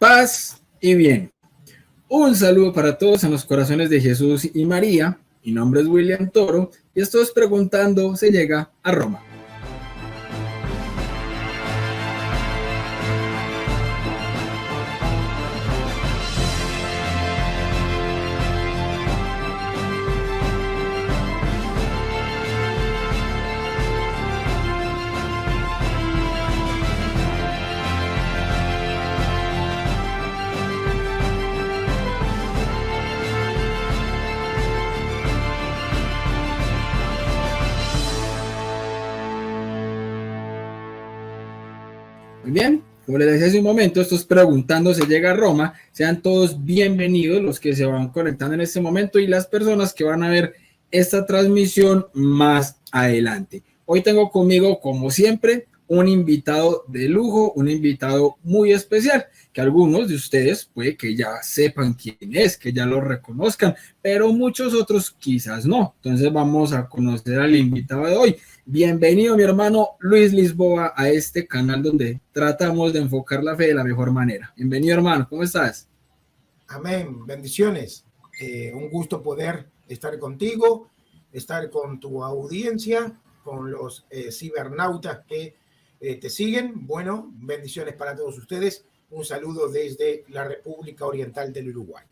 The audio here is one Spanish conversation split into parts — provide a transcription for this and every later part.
Paz y bien. Un saludo para todos en los corazones de Jesús y María. Mi nombre es William Toro y esto es Preguntando se llega a Roma. Muy bien, como les decía hace un momento, esto es Preguntando se llega a Roma. Sean todos bienvenidos los que se van conectando en este momento y las personas que van a ver esta transmisión más adelante. Hoy tengo conmigo, como siempre, un invitado de lujo, un invitado muy especial, que algunos de ustedes puede que ya sepan quién es, que ya lo reconozcan, pero muchos otros quizás no. Entonces vamos a conocer al invitado de hoy. Bienvenido, mi hermano Luis Lisboa, a este canal donde tratamos de enfocar la fe de la mejor manera. Bienvenido, hermano, ¿cómo estás? Amén, bendiciones. Un gusto poder estar contigo, estar con tu audiencia, con los cibernautas que te siguen. Bueno, bendiciones para todos ustedes. Un saludo desde la República Oriental del Uruguay.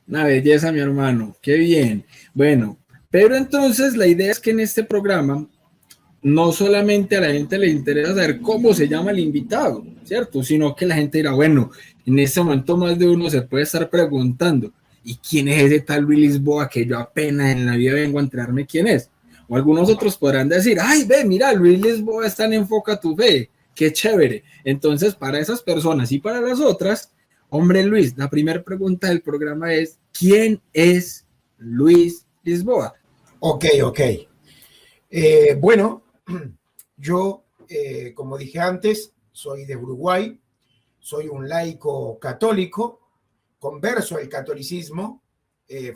Una belleza, mi hermano, qué bien. Bueno, pero entonces la idea es que en este programa no solamente a la gente le interesa saber cómo se llama el invitado, ¿cierto? Sino que la gente dirá, bueno, en este momento más de uno se puede estar preguntando, ¿y quién es ese tal Luis Lisboa que yo apenas en la vida vengo a enterarme quién es? O algunos otros podrán decir, ay, ve, mira, Luis Lisboa está en Enfoca tu Fe, qué chévere. Entonces, para esas personas y para las otras, hombre Luis, la primera pregunta del programa es, ¿quién es Luis Lisboa? Ok. Bueno, yo, como dije antes, soy de Uruguay, soy un laico católico, converso al catolicismo,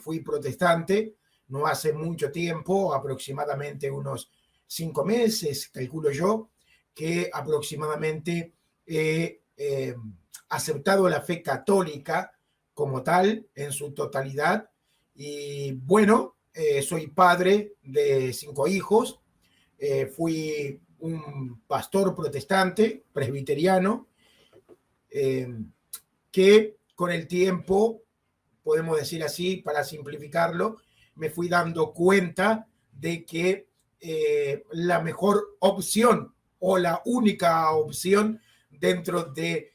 fui protestante no hace mucho tiempo, aproximadamente unos 5 meses, calculo yo, que aproximadamente he aceptado la fe católica como tal, en su totalidad, y bueno, soy padre de 5 hijos, fui un pastor protestante, presbiteriano, que con el tiempo, podemos decir así, para simplificarlo, me fui dando cuenta de que la mejor opción o la única opción dentro de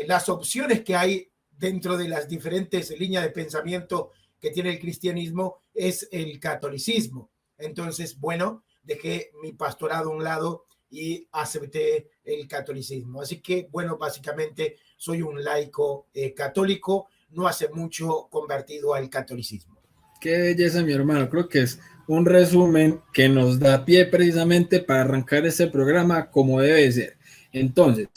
las opciones que hay dentro de las diferentes líneas de pensamiento que tiene el cristianismo es el catolicismo. Entonces, bueno, dejé mi pastorado a un lado y acepté el catolicismo. Así que, bueno, básicamente soy un laico católico, no hace mucho convertido al catolicismo. Qué belleza, mi hermano. Creo que es un resumen que nos da pie precisamente para arrancar este programa como debe ser. Entonces,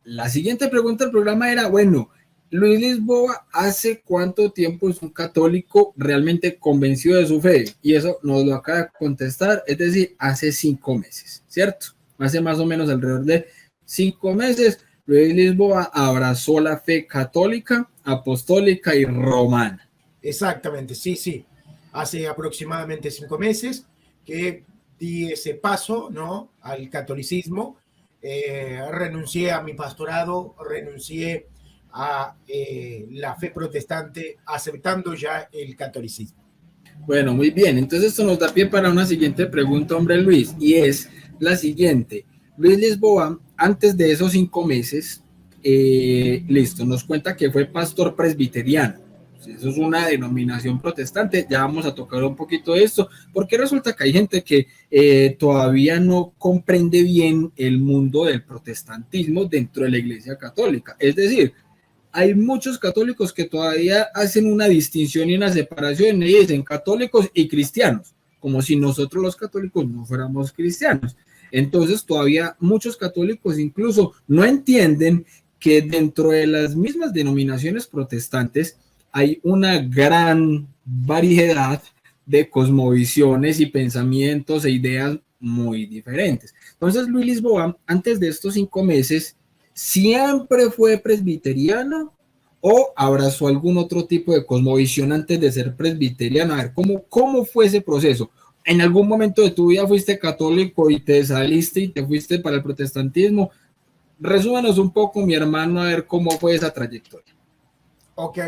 la siguiente pregunta del programa era, bueno, Luis Lisboa, ¿hace cuánto tiempo es un católico realmente convencido de su fe? Y eso nos lo acaba de contestar, es decir, hace 5 meses, ¿cierto? Hace más o menos alrededor de 5 meses, Luis Lisboa abrazó la fe católica, apostólica y romana. Exactamente, sí. Hace aproximadamente 5 meses que di ese paso, ¿no?, al catolicismo. Renuncié a mi pastorado, renuncié a la fe protestante, aceptando ya el catolicismo. Bueno, muy bien. Entonces esto nos da pie para una siguiente pregunta, hombre Luis, y es la siguiente. Luis Lisboa, antes de esos 5 meses, nos cuenta que fue pastor presbiteriano. Eso es una denominación protestante. Ya vamos a tocar un poquito de esto, porque resulta que hay gente que todavía no comprende bien el mundo del protestantismo dentro de la Iglesia Católica. Es decir, hay muchos católicos que todavía hacen una distinción y una separación y dicen católicos y cristianos, como si nosotros los católicos no fuéramos cristianos. Entonces todavía muchos católicos incluso no entienden que dentro de las mismas denominaciones protestantes hay una gran variedad de cosmovisiones y pensamientos e ideas muy diferentes. Entonces Luis Lisboa, antes de estos 5 meses, ¿siempre fue presbiteriano o abrazó algún otro tipo de cosmovisión antes de ser presbiteriano. A ver, ¿cómo fue ese proceso? ¿En algún momento de tu vida fuiste católico y te saliste y te fuiste para el protestantismo? Resúmanos un poco, mi hermano, a ver cómo fue esa trayectoria. Ok.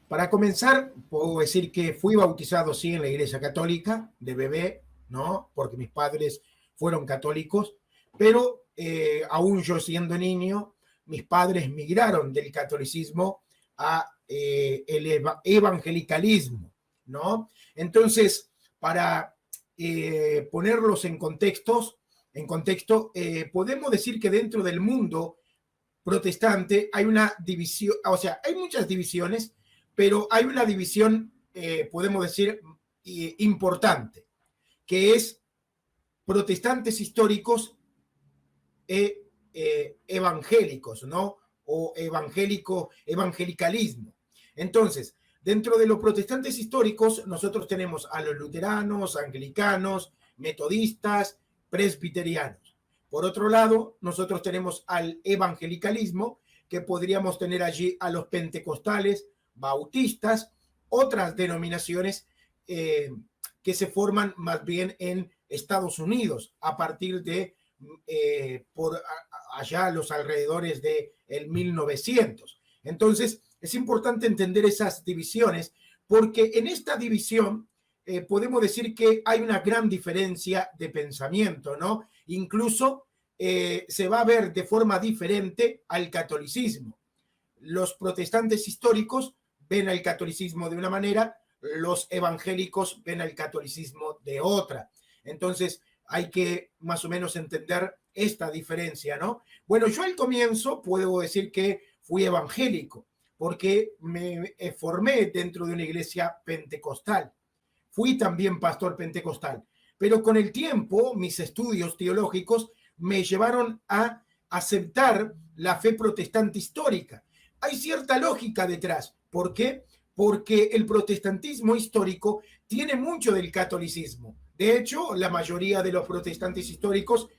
Para comenzar, puedo decir que fui bautizado, sí, en la Iglesia Católica, de bebé, ¿no? Porque mis padres fueron católicos, pero aún yo siendo niño, mis padres migraron del catolicismo a el evangelicalismo, ¿no? Entonces, para ponerlos en contexto, podemos decir que dentro del mundo protestante hay una división, o sea, hay muchas divisiones, pero hay una división, podemos decir, importante, que es protestantes históricos e evangélicos, ¿no? O evangelicalismo. Entonces, dentro de los protestantes históricos, nosotros tenemos a los luteranos, anglicanos, metodistas, presbiterianos. Por otro lado, nosotros tenemos al evangelicalismo, que podríamos tener allí a los pentecostales, bautistas, otras denominaciones que se forman más bien en Estados Unidos a partir de por allá los alrededores de el 1900. Entonces, es importante entender esas divisiones porque en esta división podemos decir que hay una gran diferencia de pensamiento, ¿no? Incluso se va a ver de forma diferente al catolicismo. Los protestantes históricos ven al catolicismo de una manera, los evangélicos ven al catolicismo de otra. Entonces, hay que más o menos entender esta diferencia, ¿no? Bueno, yo al comienzo puedo decir que fui evangélico porque me formé dentro de una iglesia pentecostal. Fui también pastor pentecostal, pero con el tiempo mis estudios teológicos me llevaron a aceptar la fe protestante histórica. Hay cierta lógica detrás. ¿Por qué? Porque el protestantismo histórico tiene mucho del catolicismo. De hecho, la mayoría de los protestantes históricos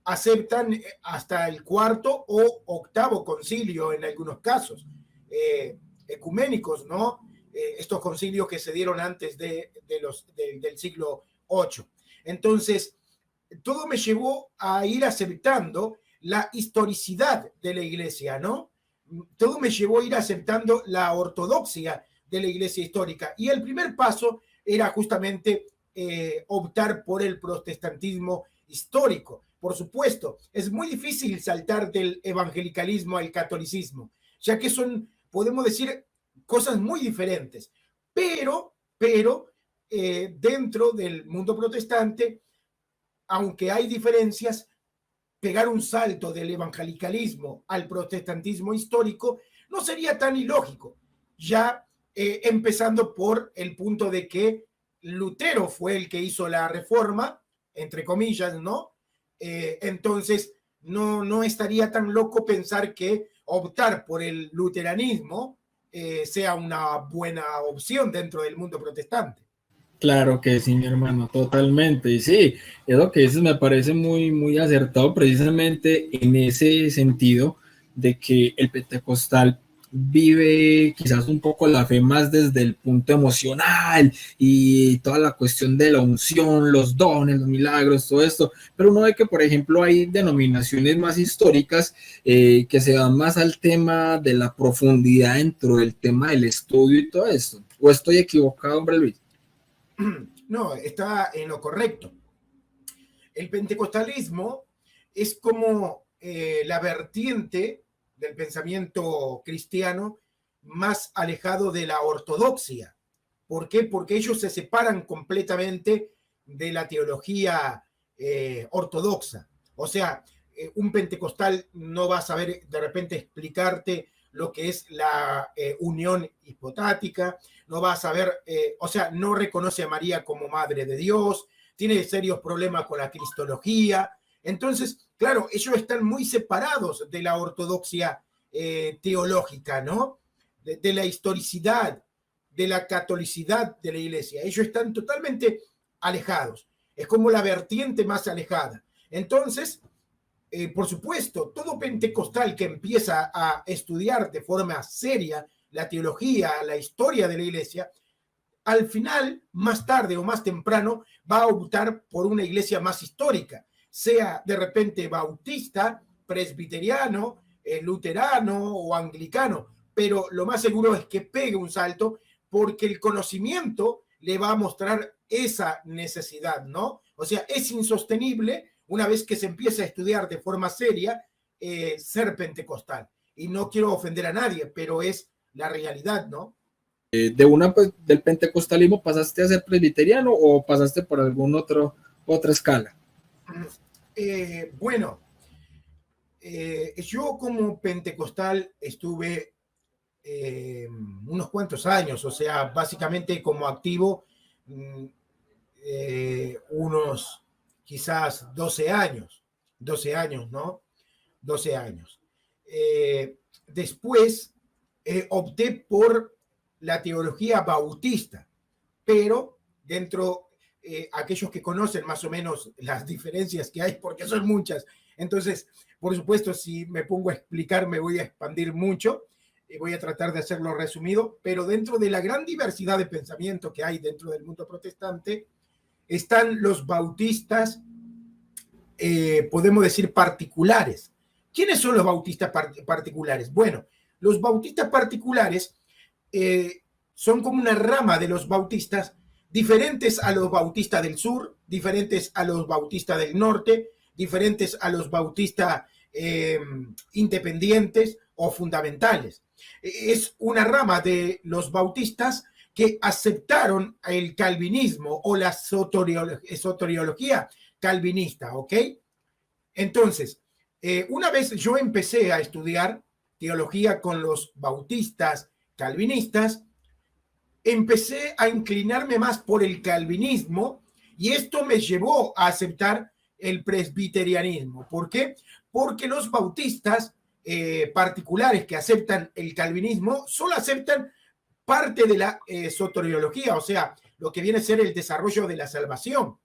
aceptan hasta el cuarto o octavo concilio en algunos casos, ecuménicos, ¿no? Estos concilios que se dieron antes del siglo VIII. Entonces, todo me llevó a ir aceptando la historicidad de la iglesia, ¿no? Todo me llevó a ir aceptando la ortodoxia de la iglesia histórica. Y el primer paso era justamente optar por el protestantismo histórico. Por supuesto, es muy difícil saltar del evangelicalismo al catolicismo, ya que son, podemos decir, cosas muy diferentes. Pero dentro del mundo protestante, aunque hay diferencias, pegar un salto del evangelicalismo al protestantismo histórico no sería tan ilógico, ya empezando por el punto de que Lutero fue el que hizo la reforma, entre comillas, ¿no? Entonces, no estaría tan loco pensar que optar por el luteranismo sea una buena opción dentro del mundo protestante. Claro que sí, mi hermano, totalmente. Y sí, es lo que dices, me parece muy acertado precisamente en ese sentido de que el pentecostal vive quizás un poco la fe más desde el punto emocional y toda la cuestión de la unción, los dones, los milagros, todo esto, pero uno ve que, por ejemplo, hay denominaciones más históricas que se van más al tema de la profundidad dentro del tema del estudio y todo esto. ¿O estoy equivocado, hombre Luis? No, está en lo correcto. El pentecostalismo es como la vertiente del pensamiento cristiano más alejado de la ortodoxia. ¿Por qué? Porque ellos se separan completamente de la teología ortodoxa. O sea, un pentecostal no va a saber de repente explicarte lo que es la unión hipotática, no va a saber, o sea, no reconoce a María como madre de Dios, tiene serios problemas con la cristología. Entonces, claro, ellos están muy separados de la ortodoxia teológica, ¿no? De la historicidad, de la catolicidad de la iglesia. Ellos están totalmente alejados. Es como la vertiente más alejada. Entonces, por supuesto, todo pentecostal que empieza a estudiar de forma seria la teología, la historia de la iglesia, al final, más tarde o más temprano, va a optar por una iglesia más histórica, sea de repente bautista, presbiteriano, luterano o anglicano, pero lo más seguro es que pegue un salto porque el conocimiento le va a mostrar esa necesidad, ¿no? O sea, es insostenible una vez que se empieza a estudiar de forma seria ser pentecostal. Y no quiero ofender a nadie, pero es la realidad, ¿no? Pues, del pentecostalismo pasaste a ser presbiteriano o pasaste por otra escala. Bueno, yo como pentecostal estuve unos cuantos años, o sea, básicamente como activo unos quizás 12 años, ¿no? 12 años. Después opté por la teología bautista, pero dentro, aquellos que conocen más o menos las diferencias que hay, porque son muchas, entonces, por supuesto, si me pongo a explicar, me voy a expandir mucho y voy a tratar de hacerlo resumido, pero dentro de la gran diversidad de pensamiento que hay dentro del mundo protestante, están los bautistas, podemos decir, particulares. ¿Quiénes son los bautistas particulares? Bueno, los bautistas particulares son como una rama de los bautistas, diferentes a los bautistas del sur, diferentes a los bautistas del norte, diferentes a los bautistas independientes o fundamentales. Es una rama de los bautistas que aceptaron el calvinismo o la soteriología calvinista, ¿ok? Entonces, una vez yo empecé a estudiar teología con los bautistas calvinistas, empecé a inclinarme más por el calvinismo y esto me llevó a aceptar el presbiterianismo. ¿Por qué? Porque los bautistas particulares que aceptan el calvinismo solo aceptan parte de la soteriología, o sea, lo que viene a ser el desarrollo de la salvación,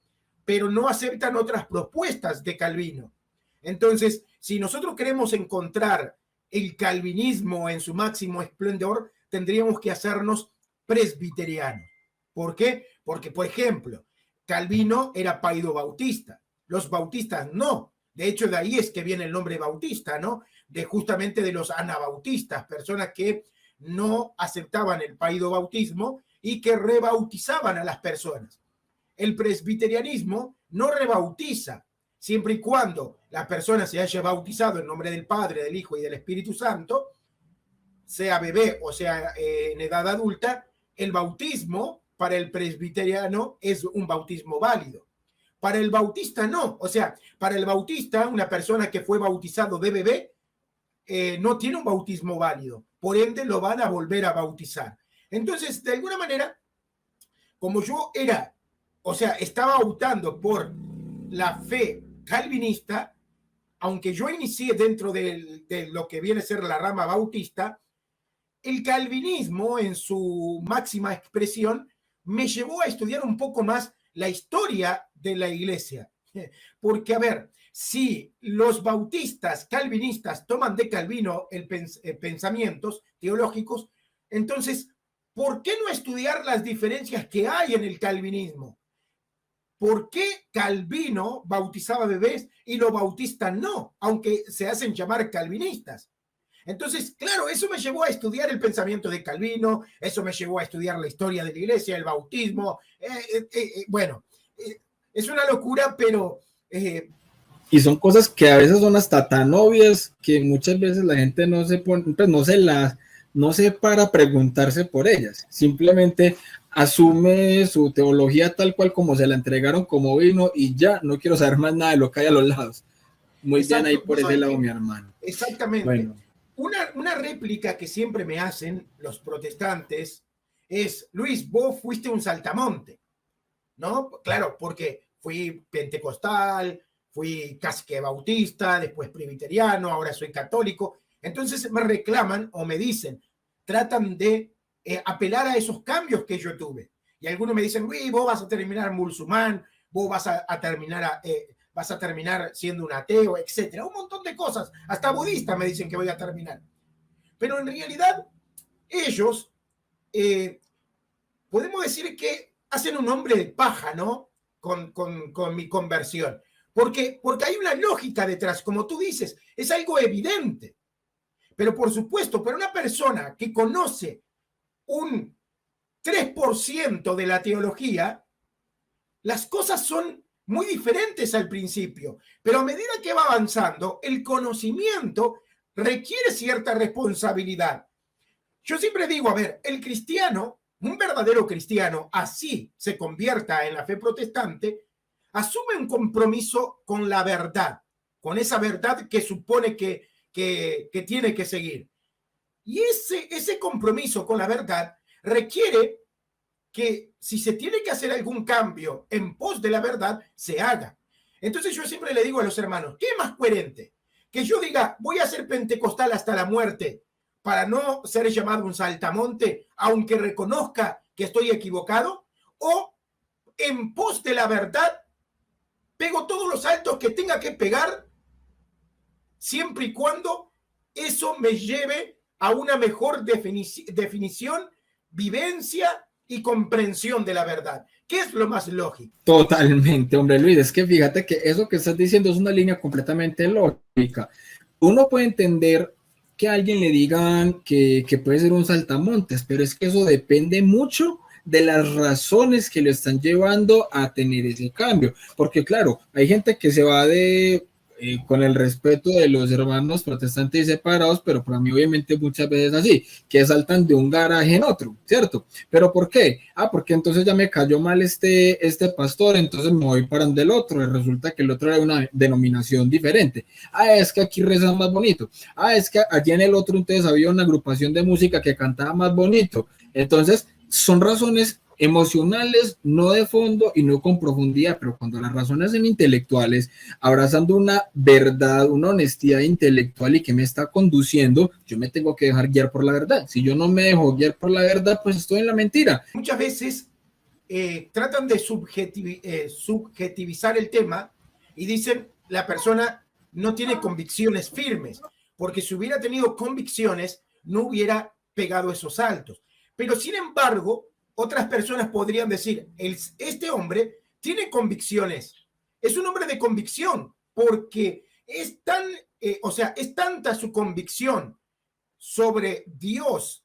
pero no aceptan otras propuestas de Calvino. Entonces, si nosotros queremos encontrar el calvinismo en su máximo esplendor, tendríamos que hacernos presbiterianos. ¿Por qué? Porque, por ejemplo, Calvino era paido bautista, los bautistas no. De hecho, de ahí es que viene el nombre bautista, ¿no? De justamente de los anabautistas, personas que no aceptaban el paido bautismo y que rebautizaban a las personas. El presbiterianismo no rebautiza, siempre y cuando la persona se haya bautizado en nombre del Padre, del Hijo y del Espíritu Santo, sea bebé o sea en edad adulta, el bautismo para el presbiteriano es un bautismo válido. Para el bautista no, o sea, para el bautista, una persona que fue bautizado de bebé, no tiene un bautismo válido, por ende lo van a volver a bautizar. Entonces, de alguna manera, como yo era, o sea, estaba optando por la fe calvinista, aunque yo inicié dentro de lo que viene a ser la rama bautista, el calvinismo en su máxima expresión me llevó a estudiar un poco más la historia de la iglesia. Porque, a ver, si los bautistas calvinistas toman de Calvino pensamientos teológicos, entonces, ¿por qué no estudiar las diferencias que hay en el calvinismo? ¿Por qué Calvino bautizaba bebés y los bautistas no, aunque se hacen llamar calvinistas? Entonces, claro, eso me llevó a estudiar el pensamiento de Calvino, eso me llevó a estudiar la historia de la iglesia, el bautismo. Bueno, es una locura, pero... y son cosas que a veces son hasta tan obvias que muchas veces la gente no se pone, pues no se para a preguntarse por ellas. Simplemente asume su teología tal cual como se la entregaron, como vino, y ya no quiero saber más nada de lo que hay a los lados. Muy exacto, bien ahí por ese lado, mi hermano. Exactamente. Bueno. Una réplica que siempre me hacen los protestantes es: Luis, vos fuiste un saltamonte, ¿no? Claro, porque fui pentecostal, fui casi que bautista, después presbiteriano, ahora soy católico. Entonces me reclaman o me dicen, tratan de apelar a esos cambios que yo tuve. Y algunos me dicen, Luis, vos vas a terminar musulmán, vos vas a terminar vas a terminar siendo un ateo, etcétera. Un montón de cosas. Hasta budista me dicen que voy a terminar. Pero en realidad, ellos, podemos decir que hacen un hombre de paja, ¿no? Con mi conversión. Porque hay una lógica detrás, como tú dices, es algo evidente. Pero por supuesto, para una persona que conoce un 3% de la teología, las cosas son muy diferentes al principio, pero a medida que va avanzando, el conocimiento requiere cierta responsabilidad. Yo siempre digo, a ver, el cristiano, un verdadero cristiano, así se convierta en la fe protestante, asume un compromiso con la verdad, con esa verdad que supone que tiene que seguir. Y ese compromiso con la verdad requiere que si se tiene que hacer algún cambio en pos de la verdad, se haga. Entonces yo siempre le digo a los hermanos, ¿qué es más coherente? Que yo diga, voy a ser pentecostal hasta la muerte para no ser llamado un saltamonte, aunque reconozca que estoy equivocado, o en pos de la verdad, pego todos los saltos que tenga que pegar, siempre y cuando eso me lleve a una mejor definición, vivencia y comprensión de la verdad. ¿Qué es lo más lógico? Totalmente, hombre Luis, es que fíjate que eso que estás diciendo es una línea completamente lógica. Uno puede entender que a alguien le digan que puede ser un saltamontes, pero es que eso depende mucho de las razones que lo están llevando a tener ese cambio, porque claro, hay gente que se va con el respeto de los hermanos protestantes y separados, pero para mí obviamente muchas veces así, que saltan de un garaje en otro, ¿cierto? ¿Pero por qué? Porque entonces ya me cayó mal este pastor, entonces me voy para donde el otro, y resulta que el otro era una denominación diferente. Es que aquí rezan más bonito. Es que allí en el otro entonces había una agrupación de música que cantaba más bonito. Entonces, son razones emocionales, no de fondo y no con profundidad, pero cuando las razones son intelectuales, abrazando una verdad, una honestidad intelectual y que me está conduciendo, yo me tengo que dejar guiar por la verdad. Si yo no me dejo guiar por la verdad, pues estoy en la mentira. Muchas veces tratan de subjetivizar el tema y dicen la persona no tiene convicciones firmes, porque si hubiera tenido convicciones no hubiera pegado esos saltos. Pero sin embargo, otras personas podrían decir, este hombre tiene convicciones, es un hombre de convicción, porque es tanta su convicción sobre Dios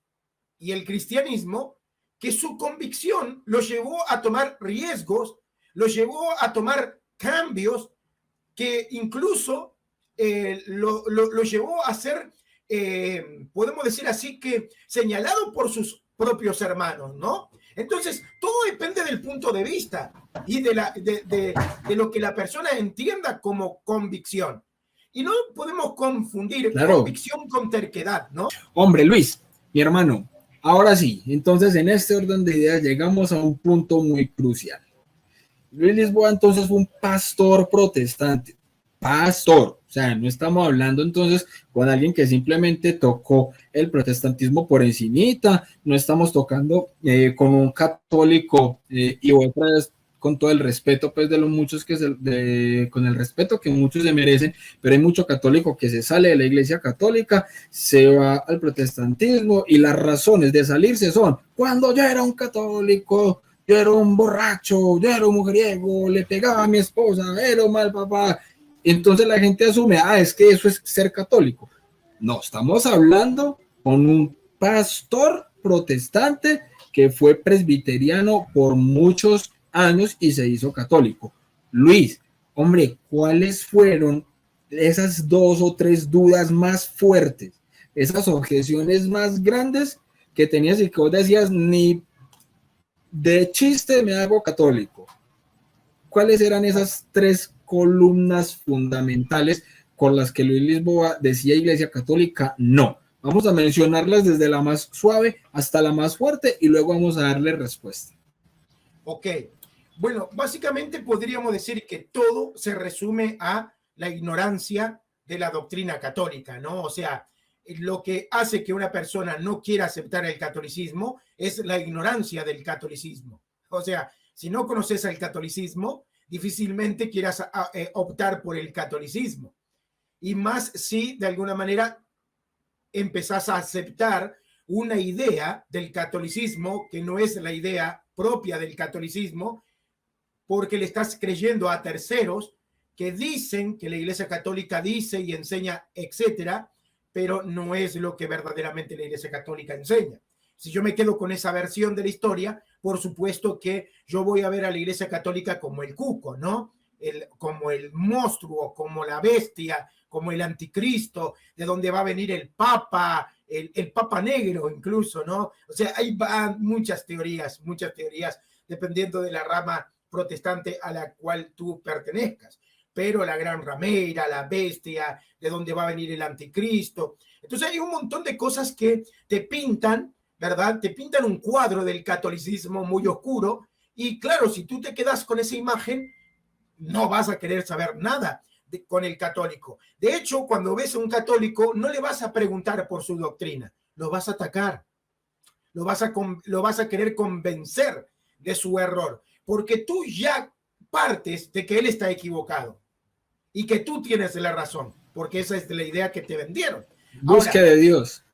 y el cristianismo, que su convicción lo llevó a tomar riesgos, lo llevó a tomar cambios que incluso lo llevó a ser, podemos decir así, que señalado por sus propios hermanos, ¿no? Entonces, todo depende del punto de vista y de lo que la persona entienda como convicción. Y no podemos confundir convicción con terquedad, ¿no? Hombre, Luis, mi hermano, ahora sí, entonces en este orden de ideas llegamos a un punto muy crucial. Luis Lisboa entonces fue un pastor protestante, pastor, o sea, no estamos hablando entonces con alguien que simplemente tocó el protestantismo por encimita, no estamos tocando con un católico y otra vez con todo el respeto pues de los muchos con el respeto que muchos se merecen, pero hay mucho católico que se sale de la iglesia católica, se va al protestantismo y las razones de salirse son cuando yo era un católico, yo era un borracho, yo era un mujeriego, le pegaba a mi esposa, era un mal papá. Entonces la gente asume, es que eso es ser católico. No, estamos hablando con un pastor protestante que fue presbiteriano por muchos años y se hizo católico. Luis, hombre, ¿cuáles fueron esas 2 o 3 dudas más fuertes, esas objeciones más grandes que tenías y que vos decías, ni de chiste me hago católico? ¿Cuáles eran esas 3 columnas fundamentales con las que Luis Lisboa decía Iglesia Católica? No. Vamos a mencionarlas desde la más suave hasta la más fuerte y luego vamos a darle respuesta. Ok. Bueno, básicamente podríamos decir que todo se resume a la ignorancia de la doctrina católica, ¿no? O sea, lo que hace que una persona no quiera aceptar el catolicismo es la ignorancia del catolicismo. O sea, si no conoces el catolicismo, difícilmente quieras optar por el catolicismo. Y más si de alguna manera empezás a aceptar una idea del catolicismo que no es la idea propia del catolicismo, porque le estás creyendo a terceros que dicen que la Iglesia Católica dice y enseña, etcétera, pero no es lo que verdaderamente la Iglesia Católica enseña. Si yo me quedo con esa versión de la historia, por supuesto que yo voy a ver a la Iglesia Católica como el cuco, ¿no? Como el monstruo, como la bestia, como el anticristo, de donde va a venir el Papa, el Papa negro incluso, ¿no? O sea, hay muchas teorías, dependiendo de la rama protestante a la cual tú pertenezcas. Pero la gran ramera, la bestia, de dónde va a venir el anticristo. Entonces hay un montón de cosas que te pintan, ¿verdad? Te pintan un cuadro del catolicismo muy oscuro y claro, si tú te quedas con esa imagen, no vas a querer saber nada con el católico. De hecho, cuando ves a un católico, no le vas a preguntar por su doctrina, lo vas a atacar, lo vas a querer convencer de su error, porque tú ya partes de que él está equivocado y que tú tienes la razón, porque esa es la idea que te vendieron. Busque de Dios.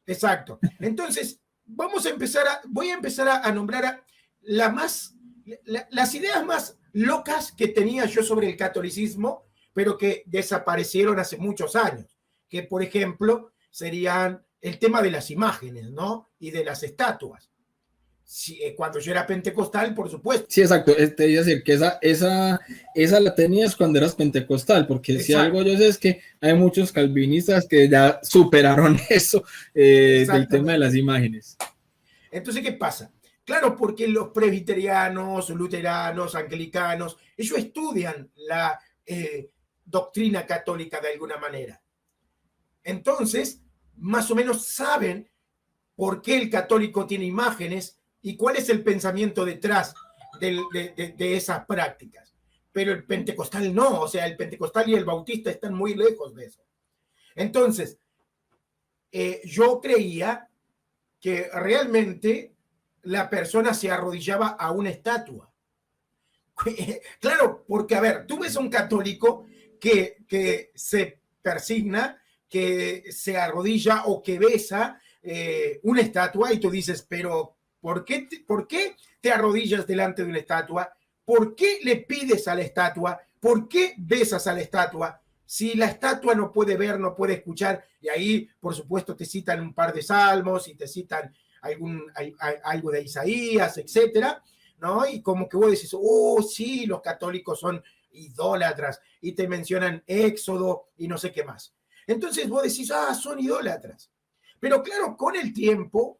Exacto. Entonces, voy a empezar a nombrar las ideas más locas que tenía yo sobre el catolicismo, pero que desaparecieron hace muchos años, que por ejemplo serían el tema de las imágenes, ¿no? Y de las estatuas. Sí, cuando yo era pentecostal, por supuesto. Sí, exacto. Te iba a decir que esa la tenías cuando eras pentecostal, porque exacto. Si algo yo sé es que hay muchos calvinistas que ya superaron eso del tema de las imágenes. Entonces, ¿qué pasa? Claro, porque los presbiterianos, luteranos, anglicanos, ellos estudian la doctrina católica de alguna manera. Entonces, más o menos saben por qué el católico tiene imágenes y cuál es el pensamiento detrás de esas prácticas. Pero el pentecostal no, o sea, el pentecostal y el bautista están muy lejos de eso. Entonces, yo creía que realmente la persona se arrodillaba a una estatua. Claro, porque, a ver, tú ves a un católico que se persigna, que se arrodilla o que besa una estatua y tú dices, pero ¿por qué te arrodillas delante de una estatua? ¿Por qué le pides a la estatua? ¿Por qué besas a la estatua? Si la estatua no puede ver, no puede escuchar, y ahí, por supuesto, te citan un par de salmos y te citan algo de Isaías, etcétera, ¿no? Y como que vos decís, oh, sí, los católicos son idólatras, y te mencionan Éxodo y no sé qué más. Entonces vos decís, son idólatras. Pero claro, con el tiempo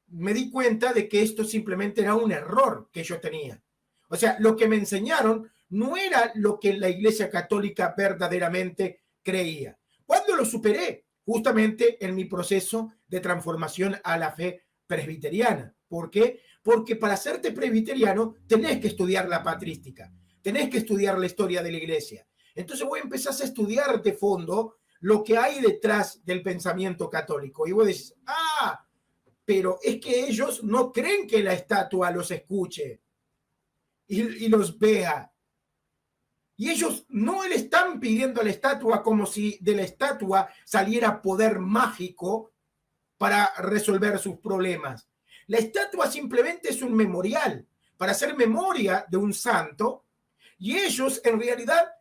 me di cuenta de que esto simplemente era un error que yo tenía. O sea, lo que me enseñaron no era lo que la Iglesia Católica verdaderamente creía. ¿Cuándo lo superé? Justamente en mi proceso de transformación a la fe presbiteriana. ¿Por qué? Porque para hacerte presbiteriano tenés que estudiar la patrística, tenés que estudiar la historia de la Iglesia. Entonces vos empezás a estudiar de fondo lo que hay detrás del pensamiento católico. Y vos decís, pero es que ellos no creen que la estatua los escuche y los vea. Y ellos no le están pidiendo a la estatua como si de la estatua saliera poder mágico para resolver sus problemas. La estatua simplemente es un memorial para hacer memoria de un santo, y ellos en realidad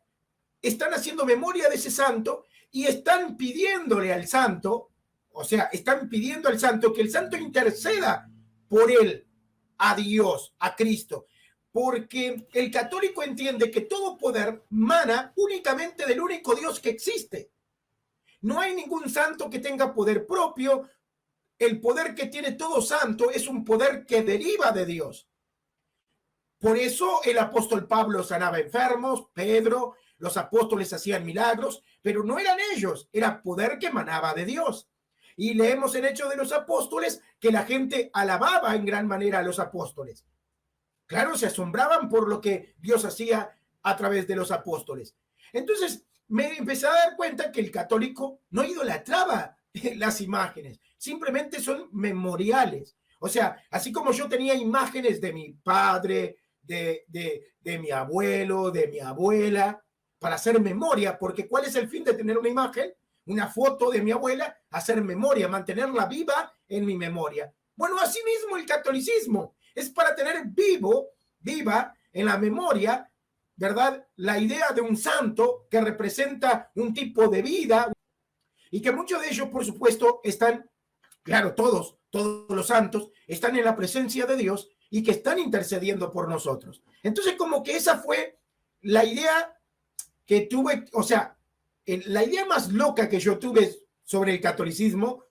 están haciendo memoria de ese santo y están pidiéndole al santo, o sea, están pidiendo al santo que el santo interceda por él, a Dios, a Cristo. Porque el católico entiende que todo poder mana únicamente del único Dios que existe. No hay ningún santo que tenga poder propio. El poder que tiene todo santo es un poder que deriva de Dios. Por eso el apóstol Pablo sanaba enfermos, Pedro, los apóstoles hacían milagros, pero no eran ellos, era poder que emanaba de Dios. Y leemos en Hechos de los Apóstoles que la gente alababa en gran manera a los apóstoles. Claro, se asombraban por lo que Dios hacía a través de los apóstoles. Entonces me empecé a dar cuenta que el católico no idolatraba las imágenes, simplemente son memoriales. O sea, así como yo tenía imágenes de mi padre, de mi abuelo, de mi abuela, para hacer memoria, porque ¿cuál es el fin de tener una imagen? Una foto de mi abuela, hacer memoria, mantenerla viva en mi memoria. Bueno, así mismo el catolicismo es para tener viva en la memoria, ¿verdad? La idea de un santo que representa un tipo de vida y que muchos de ellos, por supuesto, están, claro, todos los santos están en la presencia de Dios y que están intercediendo por nosotros. Entonces, como que esa fue la idea que tuve, o sea, la idea más loca que yo tuve sobre el catolicismo,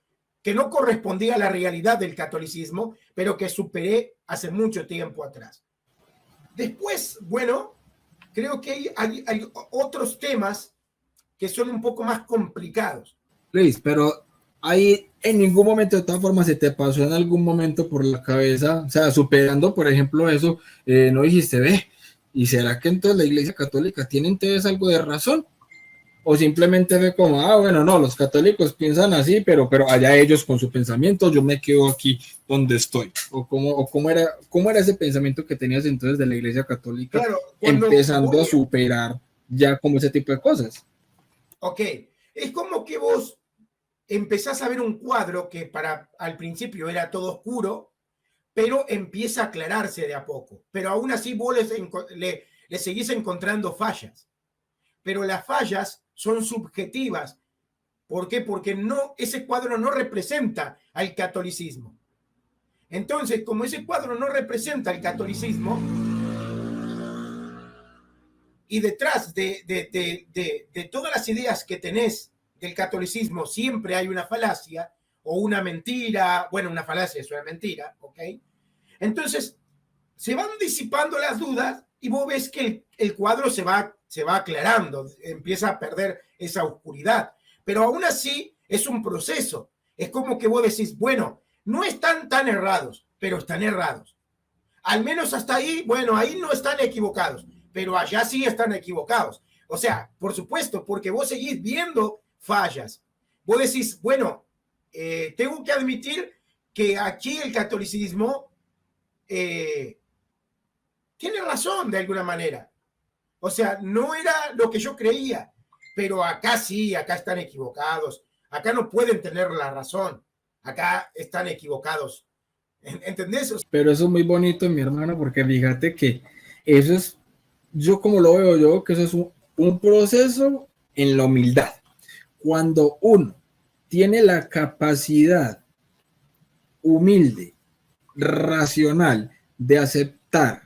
que no correspondía a la realidad del catolicismo, pero que superé hace mucho tiempo atrás. Después, bueno, creo que hay otros temas que son un poco más complicados. Luis, pero ahí en ningún momento de todas formas se te pasó en algún momento por la cabeza, o sea, superando, por ejemplo, eso, no dijiste, ve, ¿y será que entonces la Iglesia Católica tiene entonces algo de razón? O simplemente fue como, bueno, no, los católicos piensan así, pero allá ellos con su pensamiento, yo me quedo aquí donde estoy. O cómo era ese pensamiento que tenías entonces de la Iglesia Católica, claro, empezando a superar ya como ese tipo de cosas. Ok, es como que vos empezás a ver un cuadro que al principio era todo oscuro, pero empieza a aclararse de a poco. Pero aún así vos le seguís encontrando fallas. Pero las fallas son subjetivas. ¿Por qué? Porque ese cuadro no representa al catolicismo. Entonces, como ese cuadro no representa al catolicismo, y detrás de todas las ideas que tenés del catolicismo siempre hay una falacia o una mentira, bueno, una falacia es una mentira, ¿ok? Entonces, se van disipando las dudas y vos ves que el cuadro se va aclarando, empieza a perder esa oscuridad. Pero aún así es un proceso. Es como que vos decís, bueno, no están tan errados, pero están errados. Al menos hasta ahí, bueno, ahí no están equivocados, pero allá sí están equivocados. O sea, por supuesto, porque vos seguís viendo fallas. Vos decís, bueno, tengo que admitir que aquí el catolicismo tiene razón de alguna manera. O sea, no era lo que yo creía, pero acá sí, acá están equivocados. Acá no pueden tener la razón. Acá están equivocados. ¿Entendés? Pero eso es muy bonito, mi hermano, porque fíjate que eso es, yo como lo veo yo, que eso es un proceso en la humildad. Cuando uno tiene la capacidad humilde, racional, de aceptar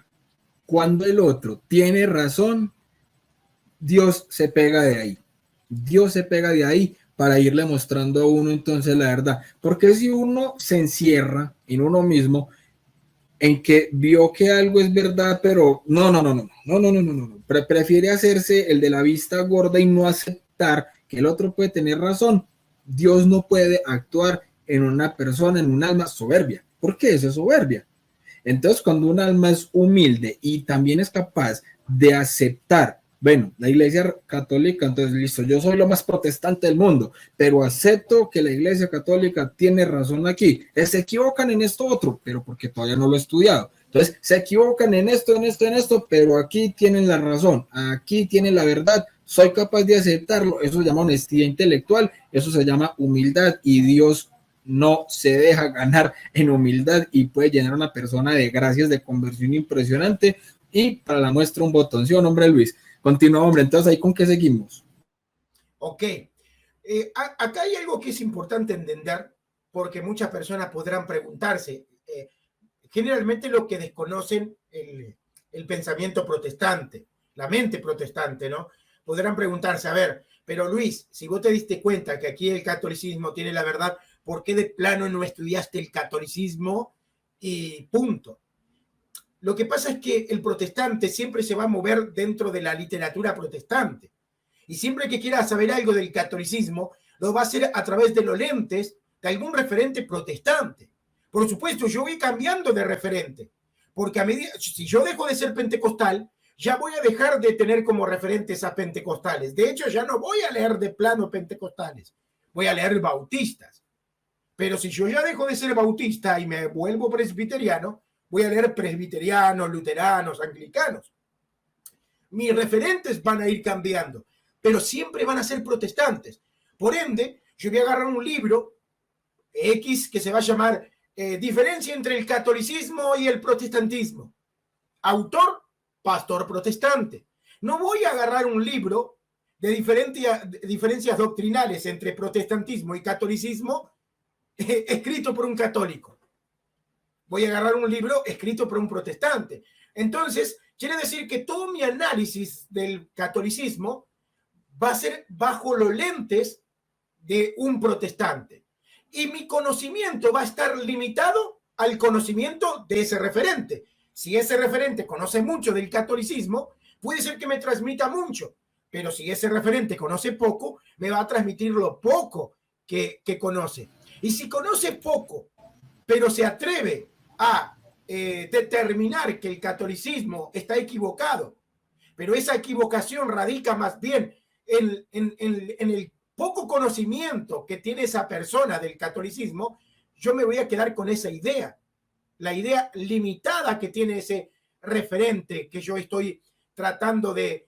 cuando el otro tiene razón, Dios se pega de ahí. Dios se pega de ahí para irle mostrando a uno entonces la verdad. Porque si uno se encierra en uno mismo, en que vio que algo es verdad, pero no, prefiere hacerse el de la vista gorda y no aceptar que el otro puede tener razón, Dios no puede actuar en una persona, en un alma soberbia. ¿Por qué eso es soberbia? Entonces, cuando un alma es humilde y también es capaz de aceptar, bueno, la Iglesia Católica, entonces listo, yo soy lo más protestante del mundo, pero acepto que la Iglesia Católica tiene razón aquí. Se equivocan en esto otro, pero porque todavía no lo he estudiado. Entonces, se equivocan en esto, pero aquí tienen la razón, aquí tienen la verdad, soy capaz de aceptarlo. Eso se llama honestidad intelectual, eso se llama humildad, y Dios no se deja ganar en humildad y puede llenar a una persona de gracias de conversión impresionante. Y para la muestra un botón, ¿sí o no, hombre Luis? Continúa, hombre, entonces ahí con qué seguimos. Ok, acá hay algo que es importante entender, porque muchas personas podrán preguntarse, generalmente lo que desconocen el pensamiento protestante, la mente protestante, ¿no? Podrán preguntarse, a ver, pero Luis, si vos te diste cuenta que aquí el catolicismo tiene la verdad, ¿por qué de plano no estudiaste el catolicismo y punto? Lo que pasa es que el protestante siempre se va a mover dentro de la literatura protestante. Y siempre que quiera saber algo del catolicismo, lo va a hacer a través de los lentes de algún referente protestante. Por supuesto, yo voy cambiando de referente, porque a medida, si yo dejo de ser pentecostal, ya voy a dejar de tener como referentes a pentecostales. De hecho, ya no voy a leer de plano pentecostales, voy a leer bautistas. Pero si yo ya dejo de ser bautista y me vuelvo presbiteriano, voy a leer presbiterianos, luteranos, anglicanos. Mis referentes van a ir cambiando, pero siempre van a ser protestantes. Por ende, yo voy a agarrar un libro X que se va a llamar Diferencia entre el catolicismo y el protestantismo. Autor, pastor protestante. No voy a agarrar un libro de diferencias doctrinales entre protestantismo y catolicismo escrito por un católico. Voy a agarrar un libro escrito por un protestante. Entonces, quiere decir que todo mi análisis del catolicismo va a ser bajo los lentes de un protestante. Y mi conocimiento va a estar limitado al conocimiento de ese referente. Si ese referente conoce mucho del catolicismo, puede ser que me transmita mucho, pero si ese referente conoce poco, me va a transmitir lo poco que conoce. Y si conoce poco, pero se atreve a determinar que el catolicismo está equivocado, pero esa equivocación radica más bien en el poco conocimiento que tiene esa persona del catolicismo, yo me voy a quedar con esa idea, la idea limitada que tiene ese referente que yo estoy tratando de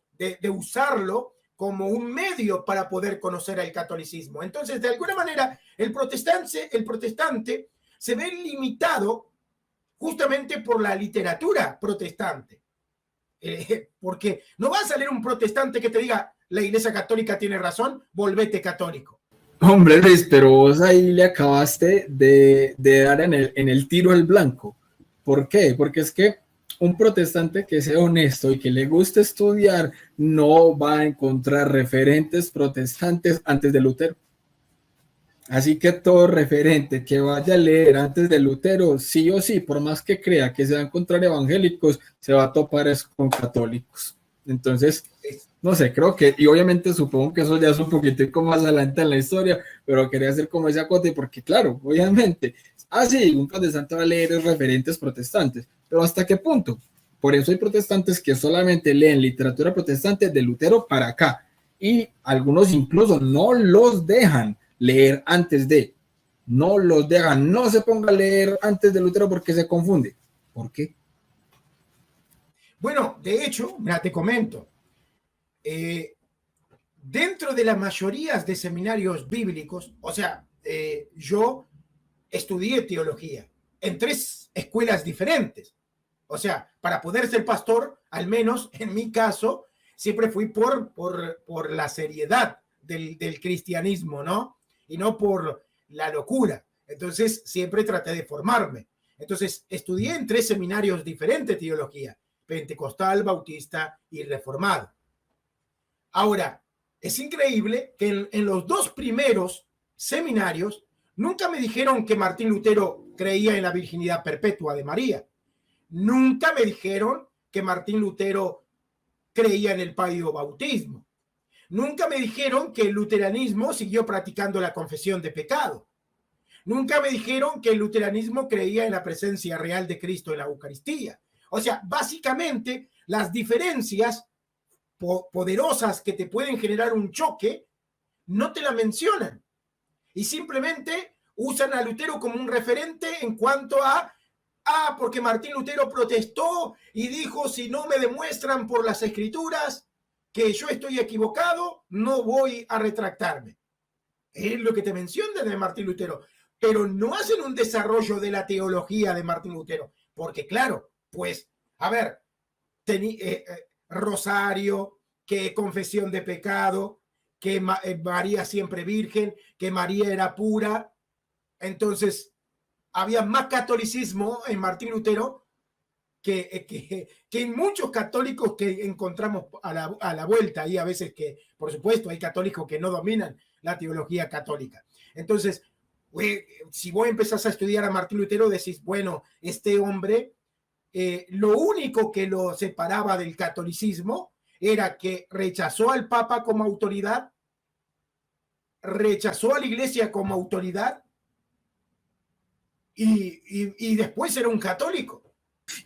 usarlo como un medio para poder conocer al catolicismo. Entonces, de alguna manera, el protestante se ve limitado justamente por la literatura protestante. Porque no va a salir un protestante que te diga, la Iglesia Católica tiene razón, volvete católico. Hombre, Luis, pero vos ahí le acabaste de dar en el tiro al blanco. ¿Por qué? Porque es que un protestante que sea honesto y que le guste estudiar no va a encontrar referentes protestantes antes de Lutero. Así que todo referente que vaya a leer antes de Lutero, sí o sí, por más que crea que se va a encontrar evangélicos, se va a topar con católicos. Entonces, no sé, creo que, y obviamente supongo que eso ya es un poquitico más adelante en la historia, pero quería hacer como ese acote porque, claro, obviamente, sí, un protestante va a leer referentes protestantes, pero ¿hasta qué punto? Por eso hay protestantes que solamente leen literatura protestante de Lutero para acá, y algunos incluso no los dejan leer antes de, no los dejan, no se ponga a leer antes de Lutero porque se confunde. ¿Por qué? Bueno, de hecho, mira, te comento, dentro de las mayorías de seminarios bíblicos, o sea, yo estudié teología en 3 escuelas diferentes. O sea, para poder ser pastor, al menos en mi caso, siempre fui por la seriedad del cristianismo, ¿no? Y no por la locura. Entonces, siempre traté de formarme. Entonces, estudié en 3 seminarios diferentes de teología: pentecostal, bautista y reformado. Ahora, es increíble que en los 2 primeros seminarios nunca me dijeron que Martín Lutero creía en la virginidad perpetua de María. Nunca me dijeron que Martín Lutero creía en el bautismo. Nunca me dijeron que el luteranismo siguió practicando la confesión de pecado. Nunca me dijeron que el luteranismo creía en la presencia real de Cristo en la Eucaristía. O sea, básicamente las diferencias poderosas que te pueden generar un choque no te la mencionan. Y simplemente usan a Lutero como un referente en cuanto a, porque Martín Lutero protestó y dijo, si no me demuestran por las escrituras que yo estoy equivocado, no voy a retractarme. Es lo que te mencionan de Martín Lutero, pero no hacen un desarrollo de la teología de Martín Lutero, porque claro, pues, a ver, rosario, que confesión de pecado, que María siempre virgen, que María era pura. Entonces, había más catolicismo en Martín Lutero que en muchos católicos que encontramos a la vuelta. Y a veces que, por supuesto, hay católicos que no dominan la teología católica. Entonces, si vos empezás a estudiar a Martín Lutero, decís, bueno, este hombre, lo único que lo separaba del catolicismo era que rechazó al Papa como autoridad, rechazó a la Iglesia como autoridad y después era un católico.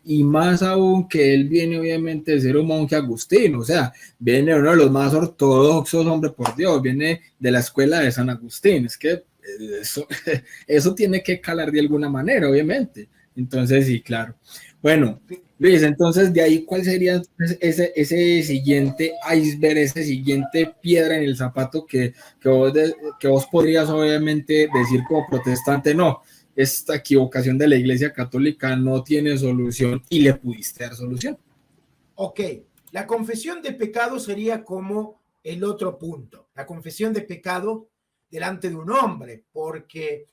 Y más aún que él viene obviamente de ser un monje agustino, o sea, viene uno de los más ortodoxos, hombre, por Dios, viene de la escuela de San Agustín. Es que eso tiene que calar de alguna manera, obviamente. Entonces, sí, claro. Bueno, Luis, entonces de ahí, ¿cuál sería ese siguiente iceberg, ese siguiente piedra en el zapato que vos podrías obviamente decir como protestante, no, esta equivocación de la Iglesia Católica no tiene solución y le pudiste dar solución? Ok, la confesión de pecado sería como el otro punto, la confesión de pecado delante de un hombre, porque,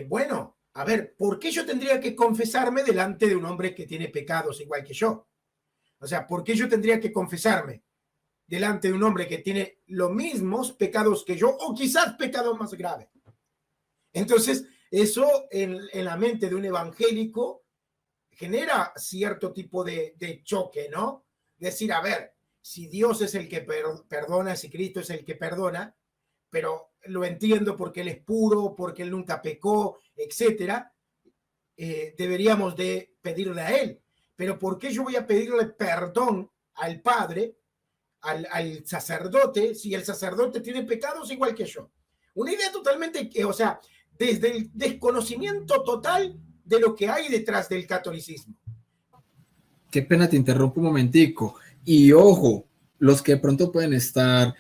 bueno, a ver, ¿por qué yo tendría que confesarme delante de un hombre que tiene pecados igual que yo? O sea, ¿por qué yo tendría que confesarme delante de un hombre que tiene los mismos pecados que yo o quizás pecados más graves? Entonces, eso en la mente de un evangélico genera cierto tipo de choque, ¿no? Decir, a ver, si Dios es el que perdona, si Cristo es el que perdona, pero lo entiendo porque Él es puro, porque Él nunca pecó, etcétera, deberíamos de pedirle a Él. Pero ¿por qué yo voy a pedirle perdón al Padre, al sacerdote, si el sacerdote tiene pecados igual que yo? Una idea totalmente, o sea, desde el desconocimiento total de lo que hay detrás del catolicismo. Qué pena, te interrumpo un momentico. Y ojo, los que de pronto pueden estar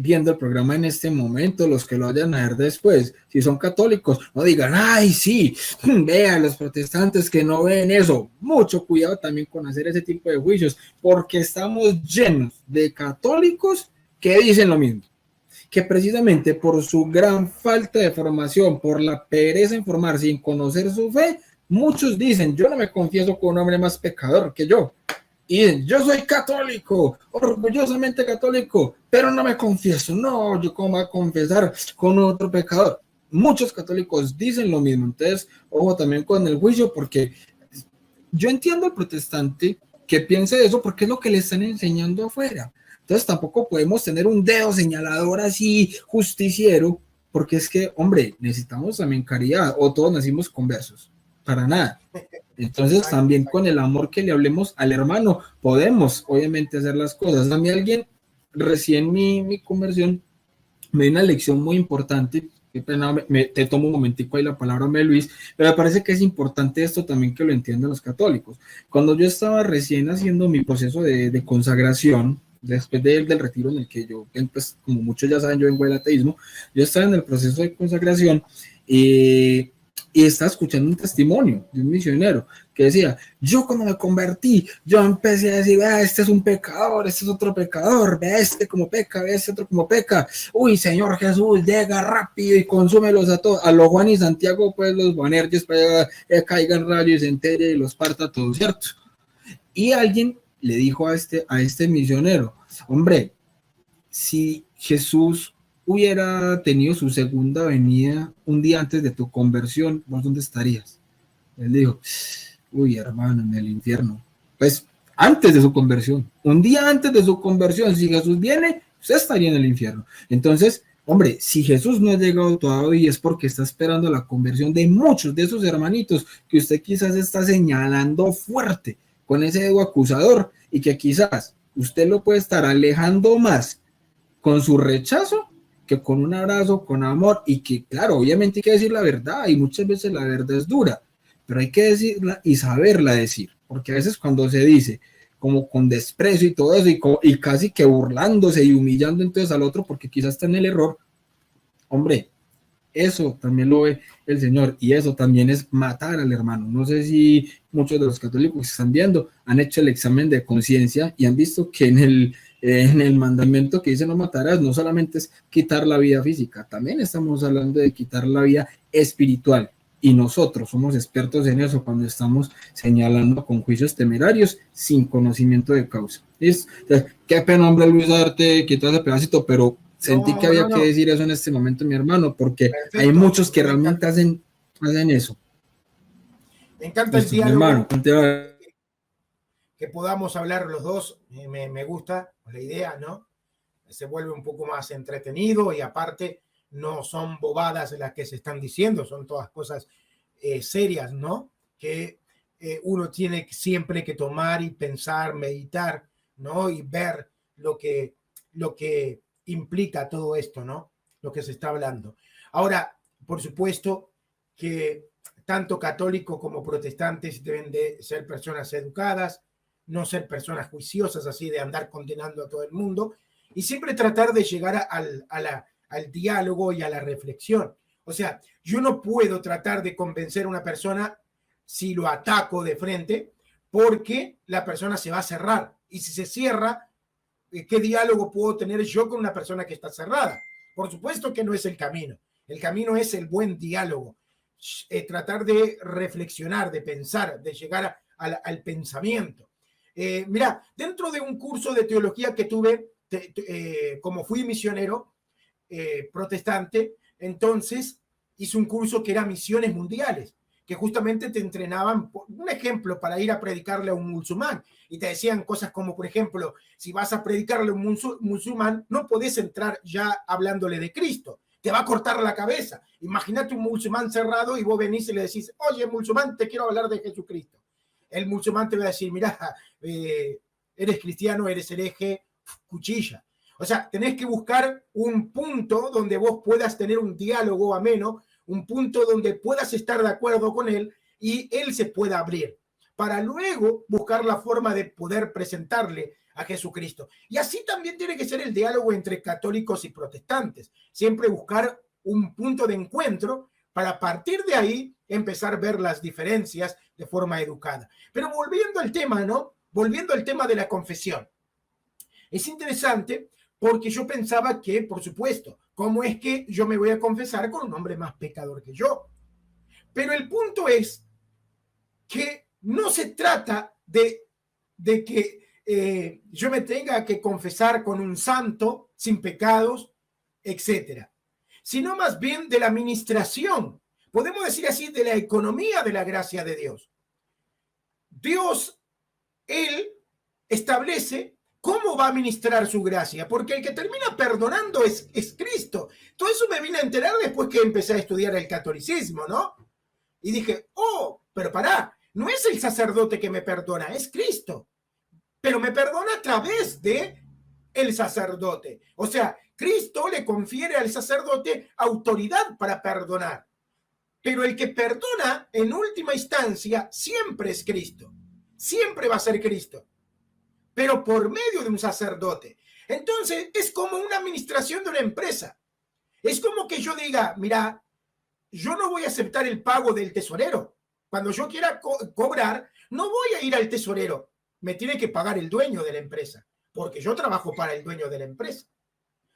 viendo el programa en este momento, los que lo vayan a ver después, si son católicos, no digan, ay, sí, vean los protestantes que no ven eso. Mucho cuidado también con hacer ese tipo de juicios, porque estamos llenos de católicos que dicen lo mismo, que precisamente por su gran falta de formación, por la pereza en formarse y en conocer su fe, muchos dicen, yo no me confieso con un hombre más pecador que yo. Y dicen, yo soy católico, orgullosamente católico, pero no me confieso. No, yo cómo voy a confesar con otro pecador. Muchos católicos dicen lo mismo. Entonces, ojo también con el juicio, porque yo entiendo al protestante que piense eso porque es lo que le están enseñando afuera. Entonces tampoco podemos tener un dedo señalador así justiciero, porque es que, hombre, necesitamos también caridad, o todos nacimos conversos, para nada. Entonces Exacto, también exacto. con el amor que le hablemos al hermano, podemos obviamente hacer las cosas. A mí alguien, recién mi conversión, me dio una lección muy importante. Qué pena, te tomo un momentico ahí la palabra, Luis, pero me parece que es importante esto también que lo entiendan los católicos. Cuando yo estaba recién haciendo mi proceso de consagración, después del retiro en el que yo, pues, como muchos ya saben, yo vengo del ateísmo, yo estaba en el proceso de consagración y estaba escuchando un testimonio de un misionero que decía, yo cuando me convertí, yo empecé a decir, vea, este es un pecador, este es otro pecador, vea este como peca, vea este otro como peca, uy, Señor Jesús, llega rápido y consúmelos a todos, a los Juan y Santiago, pues los Boanerges para que caigan rayos y se entere y los parta todos, ¿cierto? Y alguien le dijo a este misionero, hombre, si Jesús hubiera tenido su segunda venida un día antes de tu conversión, ¿vos dónde estarías? Él dijo, uy, hermano, en el infierno. Pues antes de su conversión, un día antes de su conversión, si Jesús viene, usted estaría en el infierno. Entonces, hombre, si Jesús no ha llegado todavía es porque está esperando la conversión de muchos de esos hermanitos que usted quizás está señalando fuerte con ese dedo acusador y que quizás usted lo puede estar alejando más con su rechazo que con un abrazo, con amor y que, claro, obviamente hay que decir la verdad y muchas veces la verdad es dura, pero hay que decirla y saberla decir, porque a veces cuando se dice como con desprecio y todo eso y casi que burlándose y humillando entonces al otro porque quizás está en el error, hombre, eso también lo ve el Señor y eso también es matar al hermano. No sé si muchos de los católicos que están viendo han hecho el examen de conciencia y han visto que en el mandamiento que dice no matarás, no solamente es quitar la vida física, también estamos hablando de quitar la vida espiritual. Y nosotros somos expertos en eso cuando estamos señalando con juicios temerarios sin conocimiento de causa. Qué pena, hombre, Luis, darte quitar ese pedacito, pero sentí que No, había no, que no. decir eso en este momento, mi hermano, porque hay Perfecto. muchos que realmente hacen eso. Me encanta el Listo, mi hermano, diálogo, continúa. que podamos hablar los dos. Me gusta la idea, ¿no? Se vuelve un poco más entretenido y aparte no son bobadas las que se están diciendo, son todas cosas serias, ¿no? Que uno tiene siempre que tomar y pensar, meditar, ¿no? Y ver lo que implica todo esto, ¿no? Lo que se está hablando. Ahora, por supuesto que tanto católicos como protestantes deben de ser personas educadas, no ser personas juiciosas así de andar condenando a todo el mundo y siempre tratar de llegar al diálogo y a la reflexión. O sea, yo no puedo tratar de convencer a una persona si lo ataco de frente, porque la persona se va a cerrar. Y si se cierra, ¿qué diálogo puedo tener yo con una persona que está cerrada? Por supuesto que no es el camino. El camino es el buen diálogo. Tratar de reflexionar, de pensar, de llegar al pensamiento. Mira, dentro de un curso de teología que tuve, como fui misionero protestante, entonces hice un curso que era misiones mundiales, que justamente te entrenaban, un ejemplo, para ir a predicarle a un musulmán, y te decían cosas como, por ejemplo, si vas a predicarle a un musulmán, no podés entrar ya hablándole de Cristo, te va a cortar la cabeza. Imagínate un musulmán cerrado y vos venís y le decís, oye, musulmán, te quiero hablar de Jesucristo. El musulmán te va a decir, mira, eres cristiano, eres hereje, cuchilla. O sea, tenés que buscar un punto donde vos puedas tener un diálogo ameno, un punto donde puedas estar de acuerdo con él y él se pueda abrir, para luego buscar la forma de poder presentarle a Jesucristo. Y así también tiene que ser el diálogo entre católicos y protestantes. Siempre buscar un punto de encuentro para partir de ahí empezar a ver las diferencias de forma educada. Pero volviendo al tema, ¿no? Volviendo al tema de la confesión. Es interesante porque yo pensaba que, por supuesto, ¿cómo es que yo me voy a confesar con un hombre más pecador que yo? Pero el punto es que no se trata de que yo me tenga que confesar con un santo sin pecados, etcétera, sino más bien de la administración, podemos decir así, de la economía de la gracia de Dios. Dios, Él establece cómo va a administrar su gracia, porque el que termina perdonando es Cristo. Todo eso me vine a enterar después que empecé a estudiar el catolicismo, ¿no? Y dije, oh, pero pará, no es el sacerdote que me perdona, es Cristo. Pero me perdona a través de el sacerdote. O sea, Cristo le confiere al sacerdote autoridad para perdonar. Pero el que perdona en última instancia siempre es Cristo. Siempre va a ser Cristo. Pero por medio de un sacerdote. Entonces es como una administración de una empresa. Es como que yo diga, mira, yo no voy a aceptar el pago del tesorero. Cuando yo quiera cobrar, no voy a ir al tesorero. Me tiene que pagar el dueño de la empresa, porque yo trabajo para el dueño de la empresa.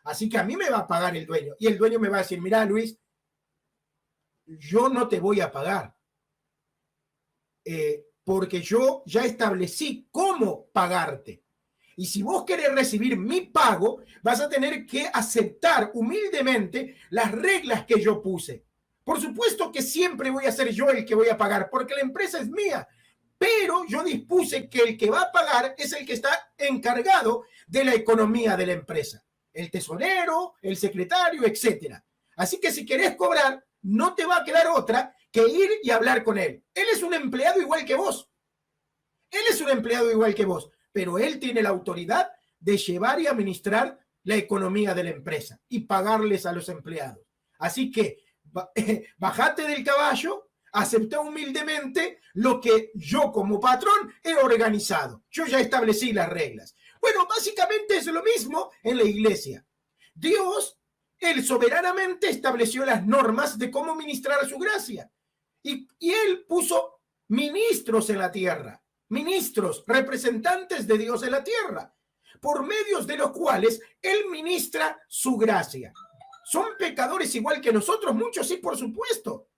Así que a mí me va a pagar el dueño. Y el dueño me va a decir, mira, Luis, yo no te voy a pagar. Porque yo ya establecí cómo pagarte. Y si vos querés recibir mi pago, vas a tener que aceptar humildemente las reglas que yo puse. Por supuesto que siempre voy a ser yo el que voy a pagar, porque la empresa es mía. Pero yo dispuse que el que va a pagar es el que está encargado de la economía de la empresa. El tesorero, el secretario, etcétera. Así que si querés cobrar, no te va a quedar otra que ir y hablar con él. Él es un empleado igual que vos. Él es un empleado igual que vos, pero él tiene la autoridad de llevar y administrar la economía de la empresa y pagarles a los empleados. Así que bajate del caballo, aceptá humildemente lo que yo como patrón he organizado. Yo ya establecí las reglas. Bueno, básicamente es lo mismo en la iglesia. Dios, Él soberanamente estableció las normas de cómo ministrar su gracia. Y Él puso ministros en la tierra, ministros, representantes de Dios en la tierra, por medios de los cuales Él ministra su gracia. ¿Son pecadores igual que nosotros? Muchos sí, por supuesto.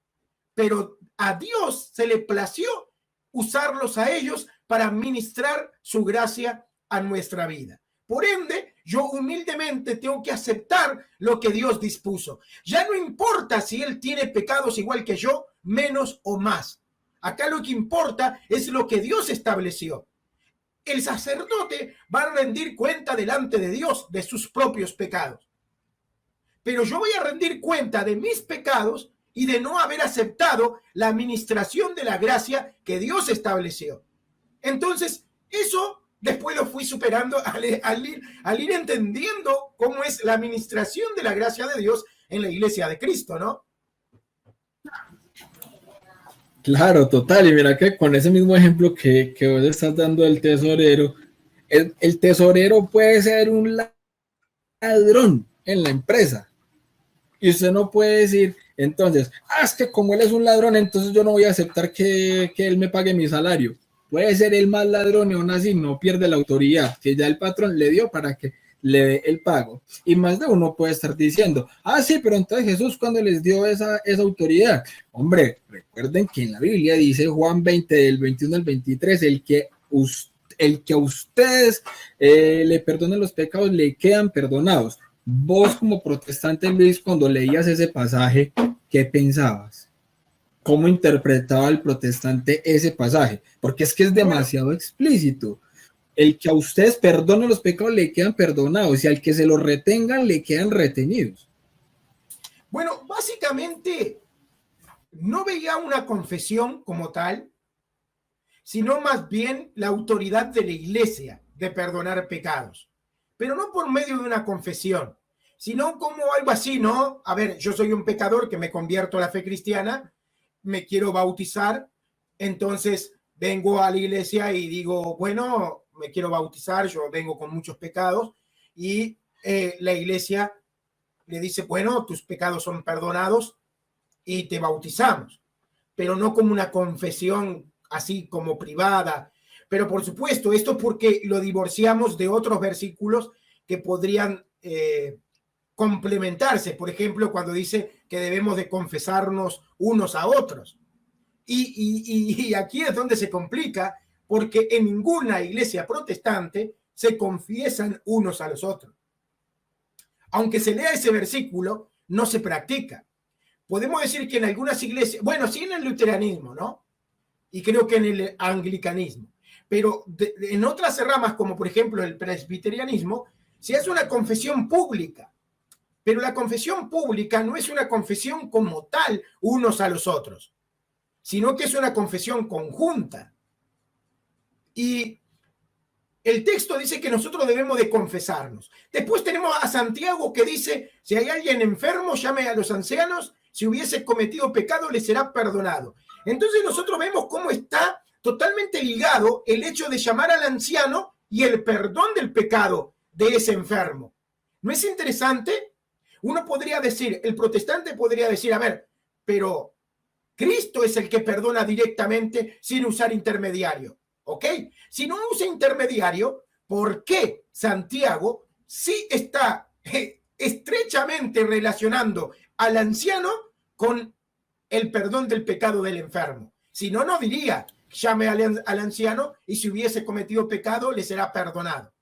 Pero a Dios se le plació usarlos a ellos para ministrar su gracia a nuestra vida. Por ende, yo humildemente tengo que aceptar lo que Dios dispuso. Ya no importa si Él tiene pecados igual que yo, menos o más. Acá lo que importa es lo que Dios estableció. El sacerdote va a rendir cuenta delante de Dios de sus propios pecados. Pero yo voy a rendir cuenta de mis pecados y de no haber aceptado la administración de la gracia que Dios estableció. Entonces, eso después lo fui superando al ir entendiendo cómo es la administración de la gracia de Dios en la iglesia de Cristo, ¿no? Claro, total, y mira que con ese mismo ejemplo que vos estás dando del tesorero, el tesorero puede ser un ladrón en la empresa, y usted no puede decir, entonces, es que como él es un ladrón, entonces yo no voy a aceptar que él me pague mi salario. Puede ser el más ladrón y aún así no pierde la autoridad que ya el patrón le dio para que le dé el pago. Y más de uno puede estar diciendo, sí, pero entonces Jesús cuando les dio esa autoridad. Hombre, recuerden que en la Biblia dice Juan 20, del 21 al 23, el que a ustedes le perdonen los pecados, le quedan perdonados. Vos como protestante, Luis, cuando leías ese pasaje, ¿qué pensabas? ¿Cómo interpretaba el protestante ese pasaje? Porque es que es demasiado explícito. El que a ustedes perdonen los pecados le quedan perdonados y al que se los retengan le quedan retenidos. Bueno, básicamente no veía una confesión como tal, sino más bien la autoridad de la iglesia de perdonar pecados, pero no por medio de una confesión, sino como algo así, ¿no? A ver, yo soy un pecador que me convierto a la fe cristiana, me quiero bautizar, entonces vengo a la iglesia y digo, bueno, me quiero bautizar, yo vengo con muchos pecados, y la iglesia le dice, bueno, tus pecados son perdonados y te bautizamos, pero no como una confesión así como privada. Pero por supuesto, esto porque lo divorciamos de otros versículos que podrían complementarse. Por ejemplo, cuando dice que debemos de confesarnos unos a otros. Y aquí es donde se complica, porque en ninguna iglesia protestante se confiesan unos a los otros. Aunque se lea ese versículo, no se practica. Podemos decir que en algunas iglesias, bueno, sí en el luteranismo, ¿no? Y creo que en el anglicanismo, pero en otras ramas, como por ejemplo el presbiterianismo, se hace una confesión pública, pero la confesión pública no es una confesión como tal unos a los otros, sino que es una confesión conjunta. Y el texto dice que nosotros debemos de confesarnos. Después tenemos a Santiago que dice, si hay alguien enfermo, llame a los ancianos, si hubiese cometido pecado, le será perdonado. Entonces nosotros vemos cómo está totalmente ligado el hecho de llamar al anciano y el perdón del pecado de ese enfermo. ¿No es interesante? Uno podría decir, el protestante podría decir, a ver, pero Cristo es el que perdona directamente sin usar intermediario. ¿Ok? Si no usa intermediario, ¿por qué Santiago sí está estrechamente relacionando al anciano con el perdón del pecado del enfermo? Si no, no diría, llame al anciano y si hubiese cometido pecado, le será perdonado.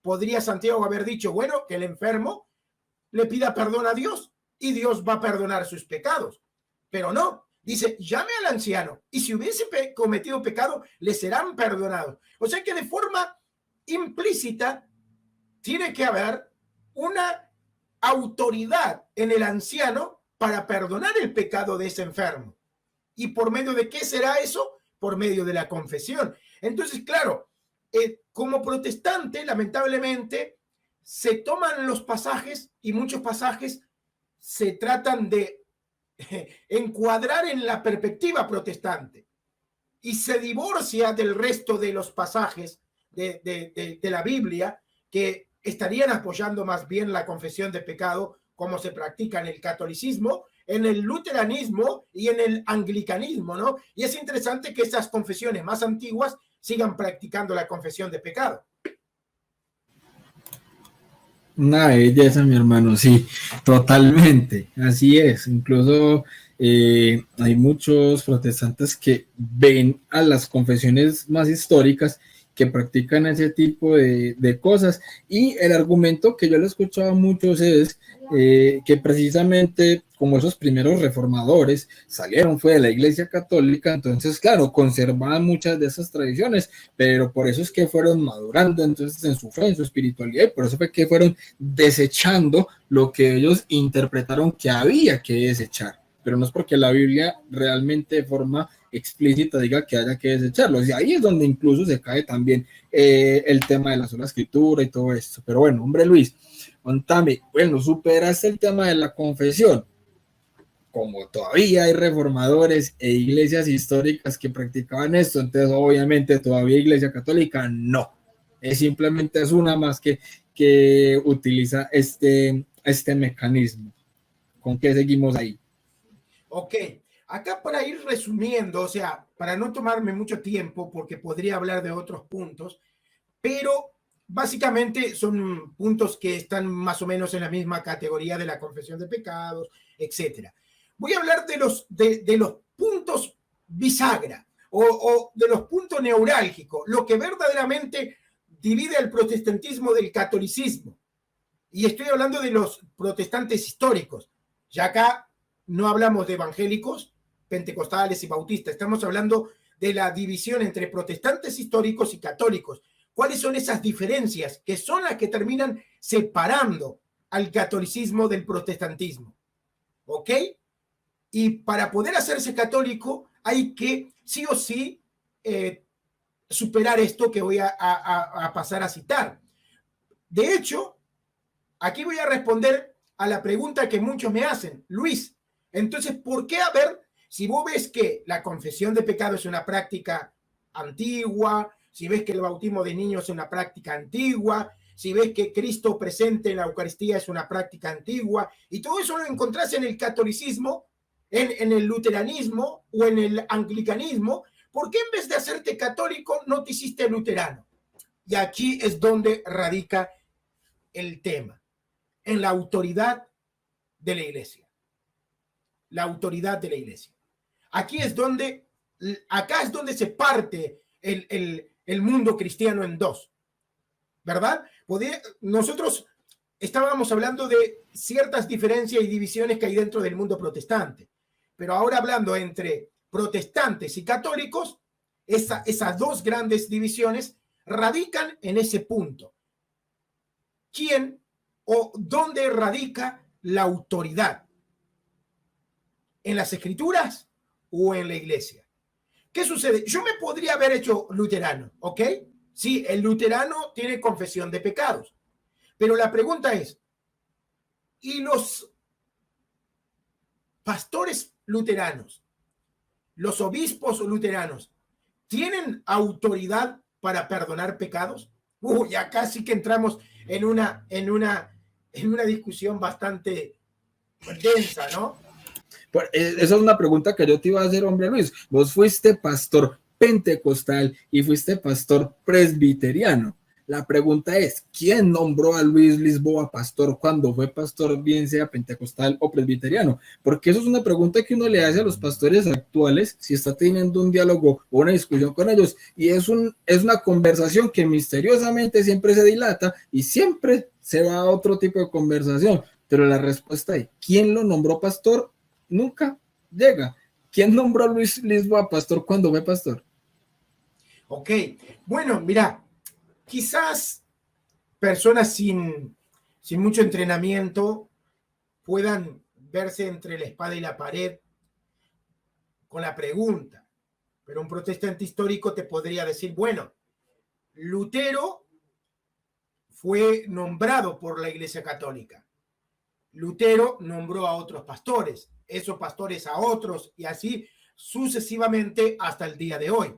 Podría Santiago haber dicho, bueno, que el enfermo le pida perdón a Dios y Dios va a perdonar sus pecados. Pero no. Dice, llame al anciano y si hubiese cometido pecado, le serán perdonados. O sea que de forma implícita tiene que haber una autoridad en el anciano para perdonar el pecado de ese enfermo. ¿Y por medio de qué será eso? Por medio de la confesión. Entonces, claro, como protestante, lamentablemente, se toman los pasajes y muchos pasajes se tratan de encuadrar en la perspectiva protestante y se divorcia del resto de los pasajes de la Biblia que estarían apoyando más bien la confesión de pecado como se practica en el catolicismo, en el luteranismo y en el anglicanismo, ¿no? Y es interesante que esas confesiones más antiguas sigan practicando la confesión de pecado. Una belleza, mi hermano, sí, totalmente, así es. Incluso hay muchos protestantes que ven a las confesiones más históricas que practican ese tipo de cosas y el argumento que yo le he escuchado a muchos es que precisamente como esos primeros reformadores salieron fue de la Iglesia Católica, entonces claro, conservaban muchas de esas tradiciones, pero por eso es que fueron madurando entonces en su fe, en su espiritualidad, y por eso fue que fueron desechando lo que ellos interpretaron que había que desechar, pero no es porque la Biblia realmente de forma explícita diga que haya que desecharlo, y ahí es donde incluso se cae también el tema de la sola escritura y todo esto. Pero bueno, hombre Luis, contame, bueno, superaste el tema de la confesión, como todavía hay reformadores e iglesias históricas que practicaban esto, entonces obviamente todavía Iglesia Católica no. Simplemente es una más que utiliza este mecanismo. ¿Con qué seguimos ahí? Ok, acá para ir resumiendo, o sea, para no tomarme mucho tiempo, porque podría hablar de otros puntos, pero básicamente son puntos que están más o menos en la misma categoría de la confesión de pecados, etcétera. Voy a hablar de los puntos bisagra o de los puntos neurálgicos, lo que verdaderamente divide el protestantismo del catolicismo. Y estoy hablando de los protestantes históricos. Ya acá no hablamos de evangélicos, pentecostales y bautistas. Estamos hablando de la división entre protestantes históricos y católicos. ¿Cuáles son esas diferencias que son las que terminan separando al catolicismo del protestantismo? ¿Ok? Y para poder hacerse católico hay que sí o sí superar esto que voy a pasar a citar. De hecho, aquí voy a responder a la pregunta que muchos me hacen. Luis, entonces, ¿por qué? A ver, si vos ves que la confesión de pecado es una práctica antigua, si ves que el bautismo de niños es una práctica antigua, si ves que Cristo presente en la Eucaristía es una práctica antigua, y todo eso lo encontrás en el catolicismo, en el luteranismo o en el anglicanismo, ¿por qué en vez de hacerte católico no te hiciste luterano? Y aquí es donde radica el tema, en la autoridad de la iglesia. La autoridad de la iglesia. Acá es donde se parte el mundo cristiano en dos, ¿verdad? Nosotros estábamos hablando de ciertas diferencias y divisiones que hay dentro del mundo protestante, pero ahora hablando entre protestantes y católicos, esas dos grandes divisiones radican en ese punto. ¿Quién o dónde radica la autoridad? ¿En las escrituras o en la iglesia? ¿Qué sucede? Yo me podría haber hecho luterano, ¿ok? Sí, el luterano tiene confesión de pecados, pero la pregunta es, ¿y los pastores luteranos, los obispos luteranos, tienen autoridad para perdonar pecados? Ya casi que entramos en una discusión bastante densa, ¿no? Esa es una pregunta que yo te iba a hacer, hombre Luis. Vos fuiste pastor pentecostal y fuiste pastor presbiteriano. La pregunta es, ¿quién nombró a Luis Lisboa pastor cuando fue pastor, bien sea pentecostal o presbiteriano? Porque eso es una pregunta que uno le hace a los pastores actuales si está teniendo un diálogo o una discusión con ellos, y es una conversación que misteriosamente siempre se dilata y siempre se va a otro tipo de conversación, pero la respuesta es, ¿quién lo nombró pastor? Nunca llega. ¿Quién nombró a Luis Lisboa pastor cuando fue pastor? Ok, bueno, mira, quizás personas sin mucho entrenamiento puedan verse entre la espada y la pared con la pregunta, pero un protestante histórico te podría decir, bueno, Lutero fue nombrado por la Iglesia Católica. Lutero nombró a otros pastores, esos pastores a otros, y así sucesivamente hasta el día de hoy.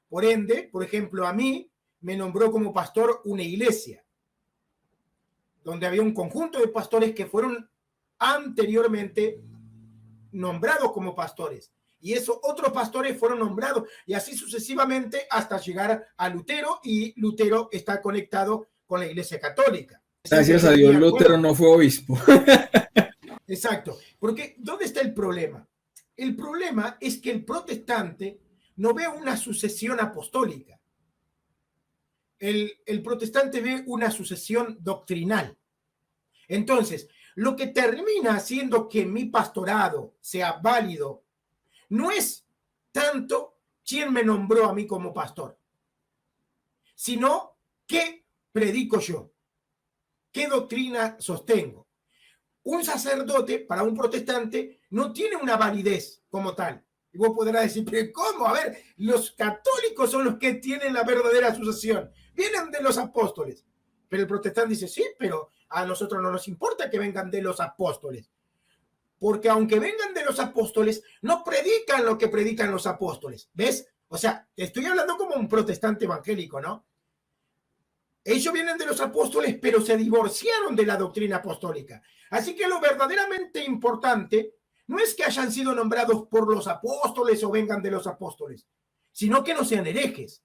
Por ende, por ejemplo, a mí me nombró como pastor una iglesia, donde había un conjunto de pastores que fueron anteriormente nombrados como pastores. Y esos otros pastores fueron nombrados, y así sucesivamente hasta llegar a Lutero, y Lutero está conectado con la Iglesia Católica. Gracias a Dios, Lutero no fue obispo. Exacto, porque ¿dónde está el problema? El problema es que el protestante no ve una sucesión apostólica. El protestante ve una sucesión doctrinal. Entonces, lo que termina haciendo que mi pastorado sea válido no es tanto quién me nombró a mí como pastor, sino qué predico yo, qué doctrina sostengo. Un sacerdote para un protestante no tiene una validez como tal. Y vos podrás decir, pero ¿cómo? A ver, los católicos son los que tienen la verdadera sucesión. Vienen de los apóstoles. Pero el protestante dice, sí, pero a nosotros no nos importa que vengan de los apóstoles. porque aunque vengan de los apóstoles, no predican lo que predican los apóstoles. ¿Ves? O sea, te estoy hablando como un protestante evangélico, ¿no? Ellos vienen de los apóstoles, pero se divorciaron de la doctrina apostólica. Así que lo verdaderamente importante no es que hayan sido nombrados por los apóstoles o vengan de los apóstoles, sino que no sean herejes,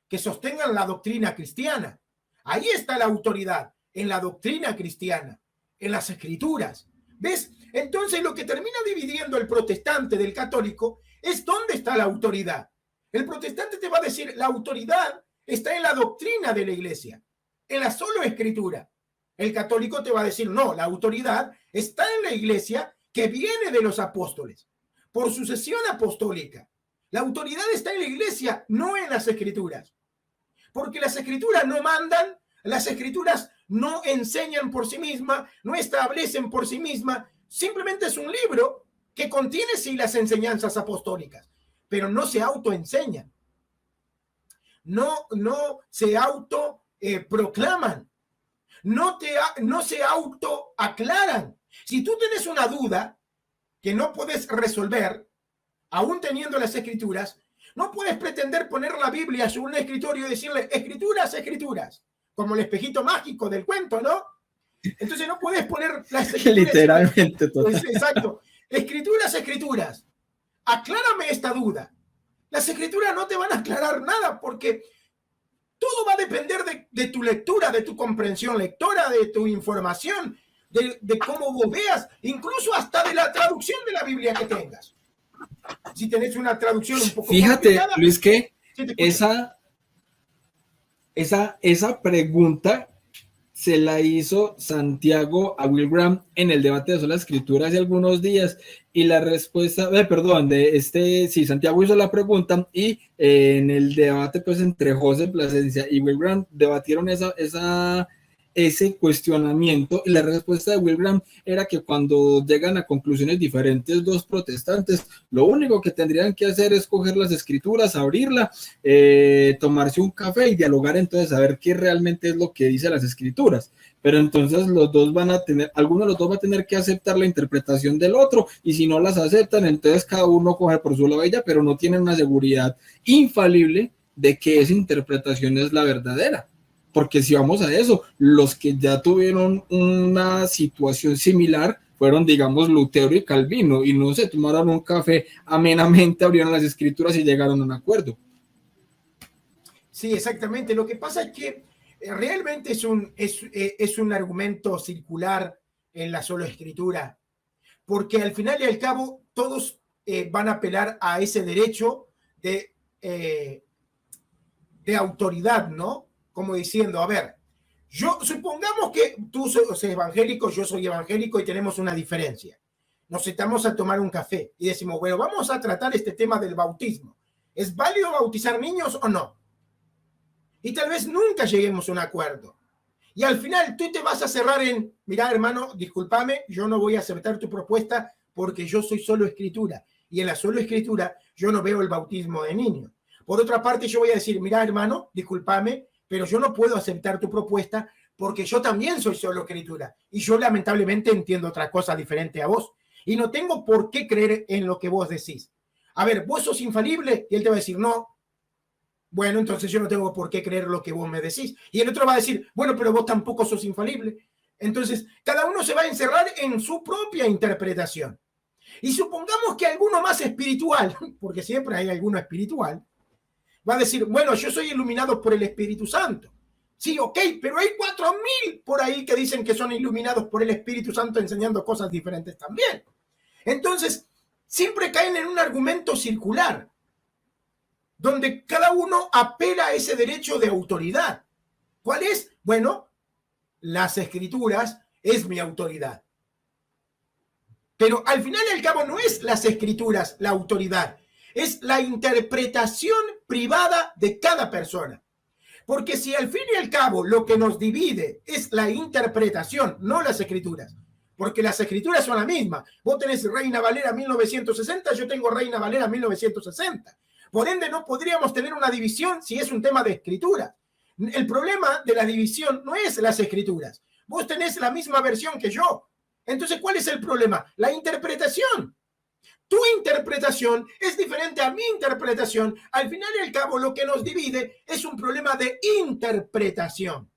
que sostengan la doctrina cristiana. Ahí está la autoridad, en la doctrina cristiana, en las escrituras. ¿Ves? Entonces lo que termina dividiendo el protestante del católico es dónde está la autoridad. El protestante te va a decir, la autoridad está en la doctrina de la iglesia, en la sola escritura. El católico te va a decir, no, la autoridad está en la iglesia que viene de los apóstoles, por sucesión apostólica. La autoridad está en la iglesia, no en las escrituras. Porque las escrituras no mandan, las escrituras no enseñan por sí mismas, no establecen por sí mismas. Simplemente es un libro que contiene sí las enseñanzas apostólicas, pero no se autoenseñan. No se proclaman, no se auto aclaran. Si tú tienes una duda que no puedes resolver, aún teniendo las escrituras, no puedes pretender poner la Biblia sobre un escritorio y decirle escrituras, escrituras, como el espejito mágico del cuento, ¿no? Entonces no puedes poner las escrituras. Literalmente, total. Exacto. Escrituras, escrituras. Aclárame esta duda. Las escrituras no te van a aclarar nada porque todo va a depender de tu lectura, de tu comprensión lectora, de tu información, de cómo vos veas, incluso hasta de la traducción de la Biblia que tengas. Si tenés una traducción un poco Fíjate, Luis, que esa pregunta se la hizo Santiago a Will Graham en el debate de sola escritura hace algunos días y la respuesta, Santiago hizo la pregunta y en el debate pues entre José Plasencia y Will Graham debatieron ese cuestionamiento y la respuesta de Will Graham era que cuando llegan a conclusiones diferentes dos protestantes, lo único que tendrían que hacer es coger las escrituras, abrirla, tomarse un café y dialogar, entonces saber qué realmente es lo que dice las escrituras, pero entonces alguno de los dos va a tener que aceptar la interpretación del otro y si no las aceptan, entonces cada uno coge por su lado ella, pero no tienen una seguridad infalible de que esa interpretación es la verdadera. Porque si vamos a eso, los que ya tuvieron una situación similar fueron, digamos, Lutero y Calvino, y no se tomaron un café amenamente, abrieron las escrituras y llegaron a un acuerdo. Sí, exactamente. Lo que pasa es que realmente es un argumento circular en la sola escritura, porque al final y al cabo todos van a apelar a ese derecho de autoridad, ¿no? Como diciendo, a ver, supongamos que tú sos evangélico, yo soy evangélico y tenemos una diferencia. Nos sentamos a tomar un café y decimos, bueno, vamos a tratar este tema del bautismo. ¿Es válido bautizar niños o no? Y tal vez nunca lleguemos a un acuerdo. Y al final tú te vas a cerrar en, mira, hermano, discúlpame, yo no voy a aceptar tu propuesta porque yo soy solo escritura. Y en la solo escritura yo no veo el bautismo de niños. Por otra parte, yo voy a decir, mira, hermano, discúlpame, pero yo no puedo aceptar tu propuesta porque yo también soy solo escritura. Y yo lamentablemente entiendo otra cosa diferente a vos. Y no tengo por qué creer en lo que vos decís. A ver, vos sos infalible y él te va a decir, no. Bueno, entonces yo no tengo por qué creer lo que vos me decís. Y el otro va a decir, bueno, pero vos tampoco sos infalible. Entonces, cada uno se va a encerrar en su propia interpretación. Y supongamos que alguno más espiritual, porque siempre hay alguno espiritual, va a decir, bueno, yo soy iluminado por el Espíritu Santo. Sí, ok, pero hay 4.000 por ahí que dicen que son iluminados por el Espíritu Santo enseñando cosas diferentes también. Entonces, siempre caen en un argumento circular, donde cada uno apela a ese derecho de autoridad. ¿Cuál es? Bueno, las escrituras es mi autoridad. Pero al final y al cabo no es las escrituras la autoridad, es la interpretación privada de cada persona. Porque si al fin y al cabo lo que nos divide es la interpretación, no las escrituras, porque las escrituras son la misma. Vos tenés Reina Valera 1960, yo tengo Reina Valera 1960. Por ende, no podríamos tener una división si es un tema de escritura. El problema de la división no es las escrituras. Vos tenés la misma versión que yo. Entonces, ¿cuál es el problema? La interpretación. Tu interpretación es diferente a mi interpretación. Al final y al cabo, lo que nos divide es un problema de interpretación.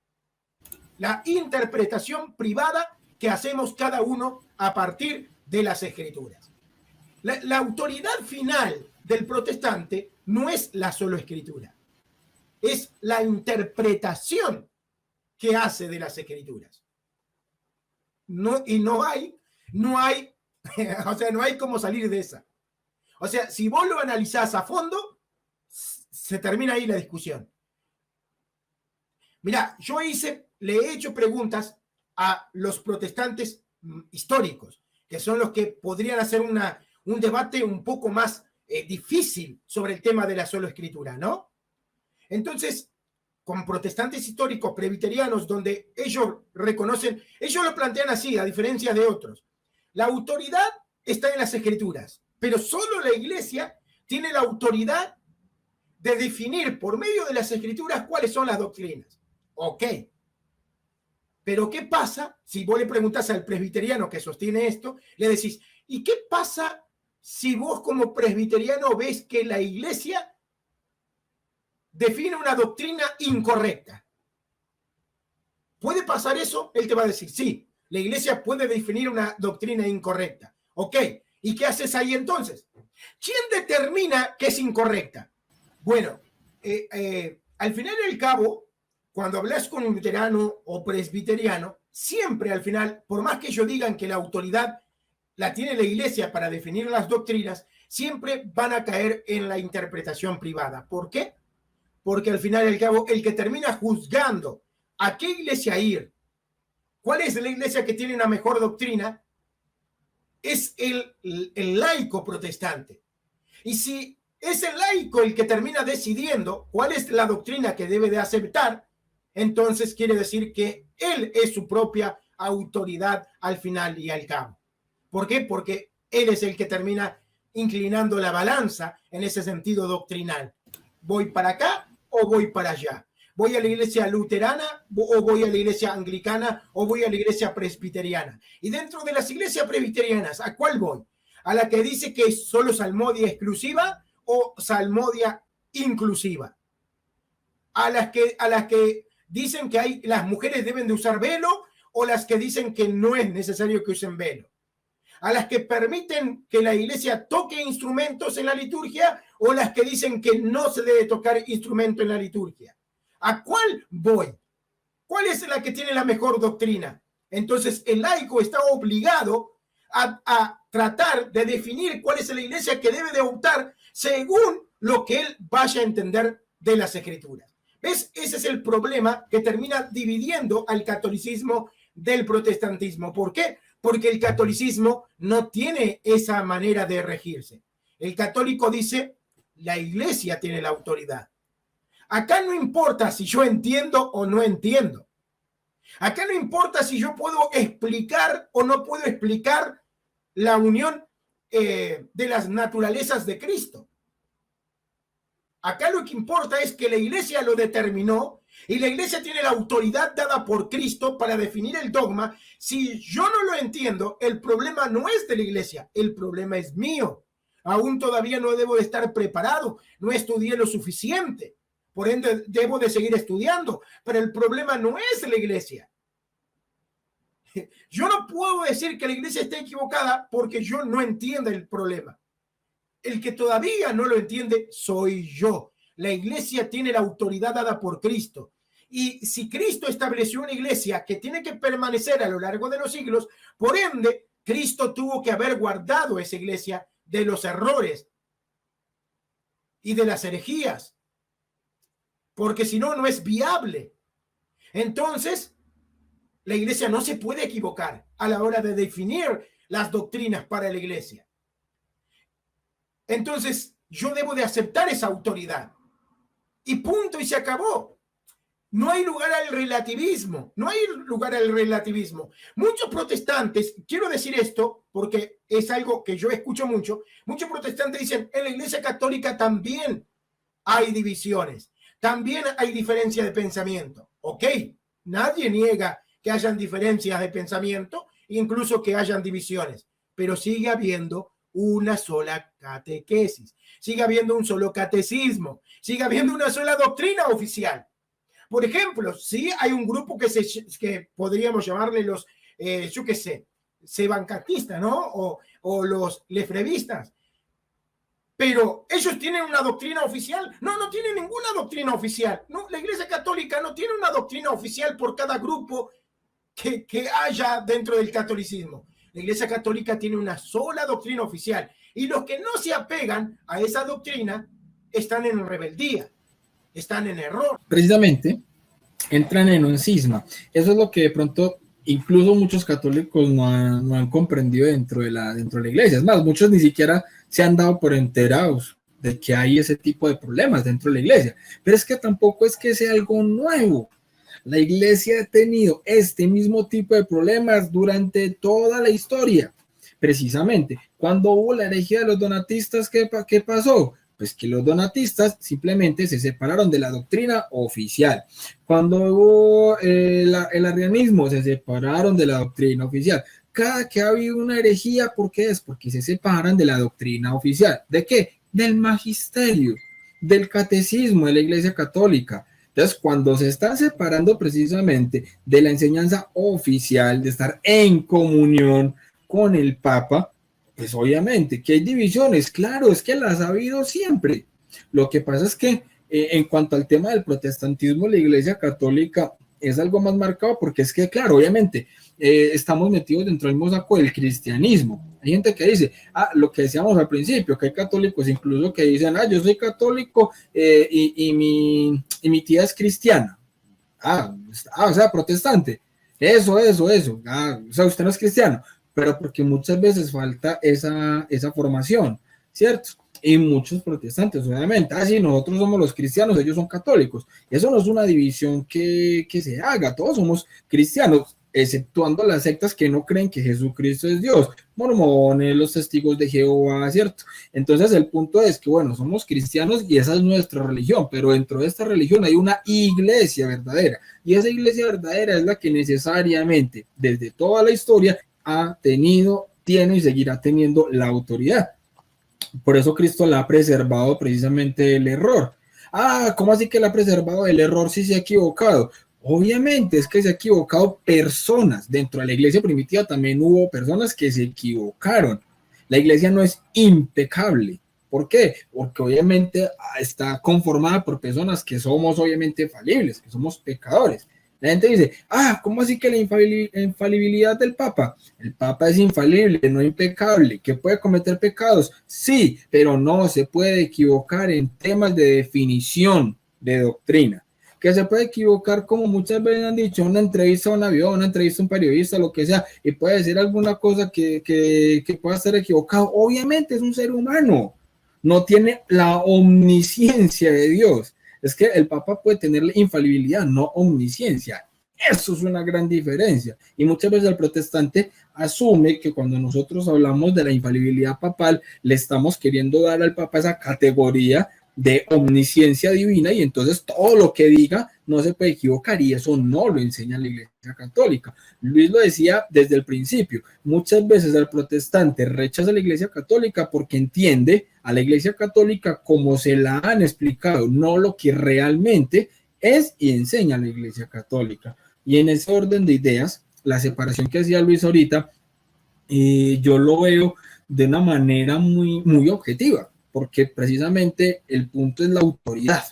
La interpretación privada que hacemos cada uno a partir de las Escrituras. La autoridad final del protestante no es la solo Escritura, es la interpretación que hace de las Escrituras. No hay, o sea, no hay cómo salir de esa. O sea, si vos lo analizás a fondo, se termina ahí la discusión. Mira, le he hecho preguntas a los protestantes históricos, que son los que podrían hacer un debate un poco más difícil sobre el tema de la sola escritura, ¿no? Entonces, con protestantes históricos presbiterianos, donde ellos reconocen, ellos lo plantean así, a diferencia de otros. La autoridad está en las escrituras, pero solo la iglesia tiene la autoridad de definir por medio de las escrituras cuáles son las doctrinas. Ok. Pero ¿qué pasa si vos le preguntás al presbiteriano que sostiene esto, le decís, ¿y qué pasa si vos como presbiteriano ves que la iglesia define una doctrina incorrecta? ¿Puede pasar eso? Él te va a decir, sí, la iglesia puede definir una doctrina incorrecta. Ok, ¿y qué haces ahí entonces? ¿Quién determina que es incorrecta? Bueno, al final y al cabo, cuando hablas con un luterano o presbiteriano, siempre al final, por más que ellos digan que la autoridad la tiene la iglesia para definir las doctrinas, siempre van a caer en la interpretación privada. ¿Por qué? Porque al final y al cabo, el que termina juzgando a qué iglesia ir, cuál es la iglesia que tiene una mejor doctrina, es el laico protestante. Y si es el laico el que termina decidiendo cuál es la doctrina que debe de aceptar, entonces quiere decir que él es su propia autoridad al final y al cabo. ¿Por qué? Porque él es el que termina inclinando la balanza en ese sentido doctrinal. ¿Voy para acá o voy para allá? ¿Voy a la iglesia luterana o voy a la iglesia anglicana o voy a la iglesia presbiteriana? Y dentro de las iglesias presbiterianas, ¿a cuál voy? ¿A la que dice que es solo salmodia exclusiva o salmodia inclusiva? ¿A las que dicen que las mujeres deben de usar velo o las que dicen que no es necesario que usen velo? ¿A las que permiten que la iglesia toque instrumentos en la liturgia o las que dicen que no se debe tocar instrumento en la liturgia? ¿A cuál voy? ¿Cuál es la que tiene la mejor doctrina? Entonces el laico está obligado a tratar de definir cuál es la iglesia que debe de optar según lo que él vaya a entender de las escrituras. ¿Ves? Ese es el problema que termina dividiendo al catolicismo del protestantismo. ¿Por qué? Porque el catolicismo no tiene esa manera de regirse. El católico dice, la iglesia tiene la autoridad. Acá no importa si yo entiendo o no entiendo. Acá no importa si yo puedo explicar o no puedo explicar la unión de las naturalezas de Cristo. Acá lo que importa es que la iglesia lo determinó y la iglesia tiene la autoridad dada por Cristo para definir el dogma. Si yo no lo entiendo, el problema no es de la iglesia, el problema es mío. Aún todavía no debo de estar preparado, no estudié lo suficiente. Por ende, debo de seguir estudiando, pero el problema no es la iglesia. Yo no puedo decir que la iglesia está equivocada porque yo no entiendo el problema. El que todavía no lo entiende soy yo. La iglesia tiene la autoridad dada por Cristo. Y si Cristo estableció una iglesia que tiene que permanecer a lo largo de los siglos, por ende, Cristo tuvo que haber guardado esa iglesia de los errores y de las herejías. Porque si no, no es viable. Entonces, la iglesia no se puede equivocar a la hora de definir las doctrinas para la iglesia. Entonces, yo debo de aceptar esa autoridad. Y punto, y se acabó. No hay lugar al relativismo. No hay lugar al relativismo. Muchos protestantes, quiero decir esto porque es algo que yo escucho mucho, muchos protestantes dicen, en la iglesia católica también hay divisiones. También hay diferencia de pensamiento. Ok, nadie niega que hayan diferencias de pensamiento incluso que hayan divisiones, pero sigue habiendo una sola catequesis, sigue habiendo un solo catecismo, sigue habiendo una sola doctrina oficial. Por ejemplo, sí hay un grupo que podríamos llamarle los, yo qué sé, sebancatistas, ¿no? O los lefebristas. Pero ellos tienen una doctrina oficial. No, no tienen ninguna doctrina oficial. No, la Iglesia Católica no tiene una doctrina oficial por cada grupo que haya dentro del catolicismo. La Iglesia Católica tiene una sola doctrina oficial. Y los que no se apegan a esa doctrina están en rebeldía, están en error. Precisamente entran en un cisma. Eso es lo que de pronto incluso muchos católicos no han comprendido dentro de la iglesia. Es más, muchos ni siquiera se han dado por enterados de que hay ese tipo de problemas dentro de la iglesia. Pero es que tampoco es que sea algo nuevo. La iglesia ha tenido este mismo tipo de problemas durante toda la historia. Precisamente, cuando hubo la herejía de los donatistas, ¿qué pasó? Pues que los donatistas simplemente se separaron de la doctrina oficial. Cuando hubo el arrianismo, se separaron de la doctrina oficial. Cada que ha habido una herejía, ¿por qué es? Porque se separan de la doctrina oficial. ¿De qué? Del magisterio, del catecismo de la Iglesia Católica. Entonces, cuando se están separando precisamente de la enseñanza oficial, de estar en comunión con el Papa, pues obviamente que hay divisiones, claro, es que las ha habido siempre. Lo que pasa es que en cuanto al tema del protestantismo, la Iglesia Católica es algo más marcado porque es que, claro, obviamente estamos metidos dentro del mismo saco del cristianismo. Hay gente que dice, lo que decíamos al principio, que hay católicos incluso que dicen, yo soy católico y mi tía es cristiana. O sea, protestante. Eso. O sea, usted no es cristiano. Pero porque muchas veces falta esa formación, ¿cierto? Y muchos protestantes, obviamente, sí, nosotros somos los cristianos, ellos son católicos. Eso no es una división que se haga, todos somos cristianos, exceptuando las sectas que no creen que Jesucristo es Dios, mormones, los testigos de Jehová, ¿cierto? Entonces el punto es que, bueno, somos cristianos y esa es nuestra religión, pero dentro de esta religión hay una iglesia verdadera, y esa iglesia verdadera es la que necesariamente, desde toda la historia, ha tenido, tiene y seguirá teniendo la autoridad. Por eso Cristo la ha preservado precisamente del error. ¿Cómo así que la ha preservado del error si se ha equivocado? Obviamente es que se ha equivocado personas. Dentro de la iglesia primitiva también hubo personas que se equivocaron. La iglesia no es impecable. ¿Por qué? Porque obviamente está conformada por personas que somos obviamente falibles, que somos pecadores. La gente dice, ¿cómo así que la infalibilidad del Papa? El Papa es infalible, no impecable, que puede cometer pecados, sí, pero no se puede equivocar en temas de definición de doctrina. Que se puede equivocar, como muchas veces han dicho, una entrevista a un avión, una entrevista a un periodista, lo que sea, y puede decir alguna cosa que pueda estar equivocado. Obviamente es un ser humano, no tiene la omnisciencia de Dios. Es que el Papa puede tener infalibilidad, no omnisciencia. Eso es una gran diferencia. Y muchas veces el protestante asume que cuando nosotros hablamos de la infalibilidad papal, le estamos queriendo dar al Papa esa categoría de omnisciencia divina y entonces todo lo que diga no se puede equivocar, y eso no lo enseña la Iglesia Católica. Luis lo decía desde el principio, muchas veces el protestante rechaza la Iglesia Católica porque entiende a la Iglesia Católica como se la han explicado, no lo que realmente es y enseña la Iglesia Católica. Y en ese orden de ideas, la separación que hacía Luis ahorita, yo lo veo de una manera muy objetiva, porque precisamente el punto es la autoridad.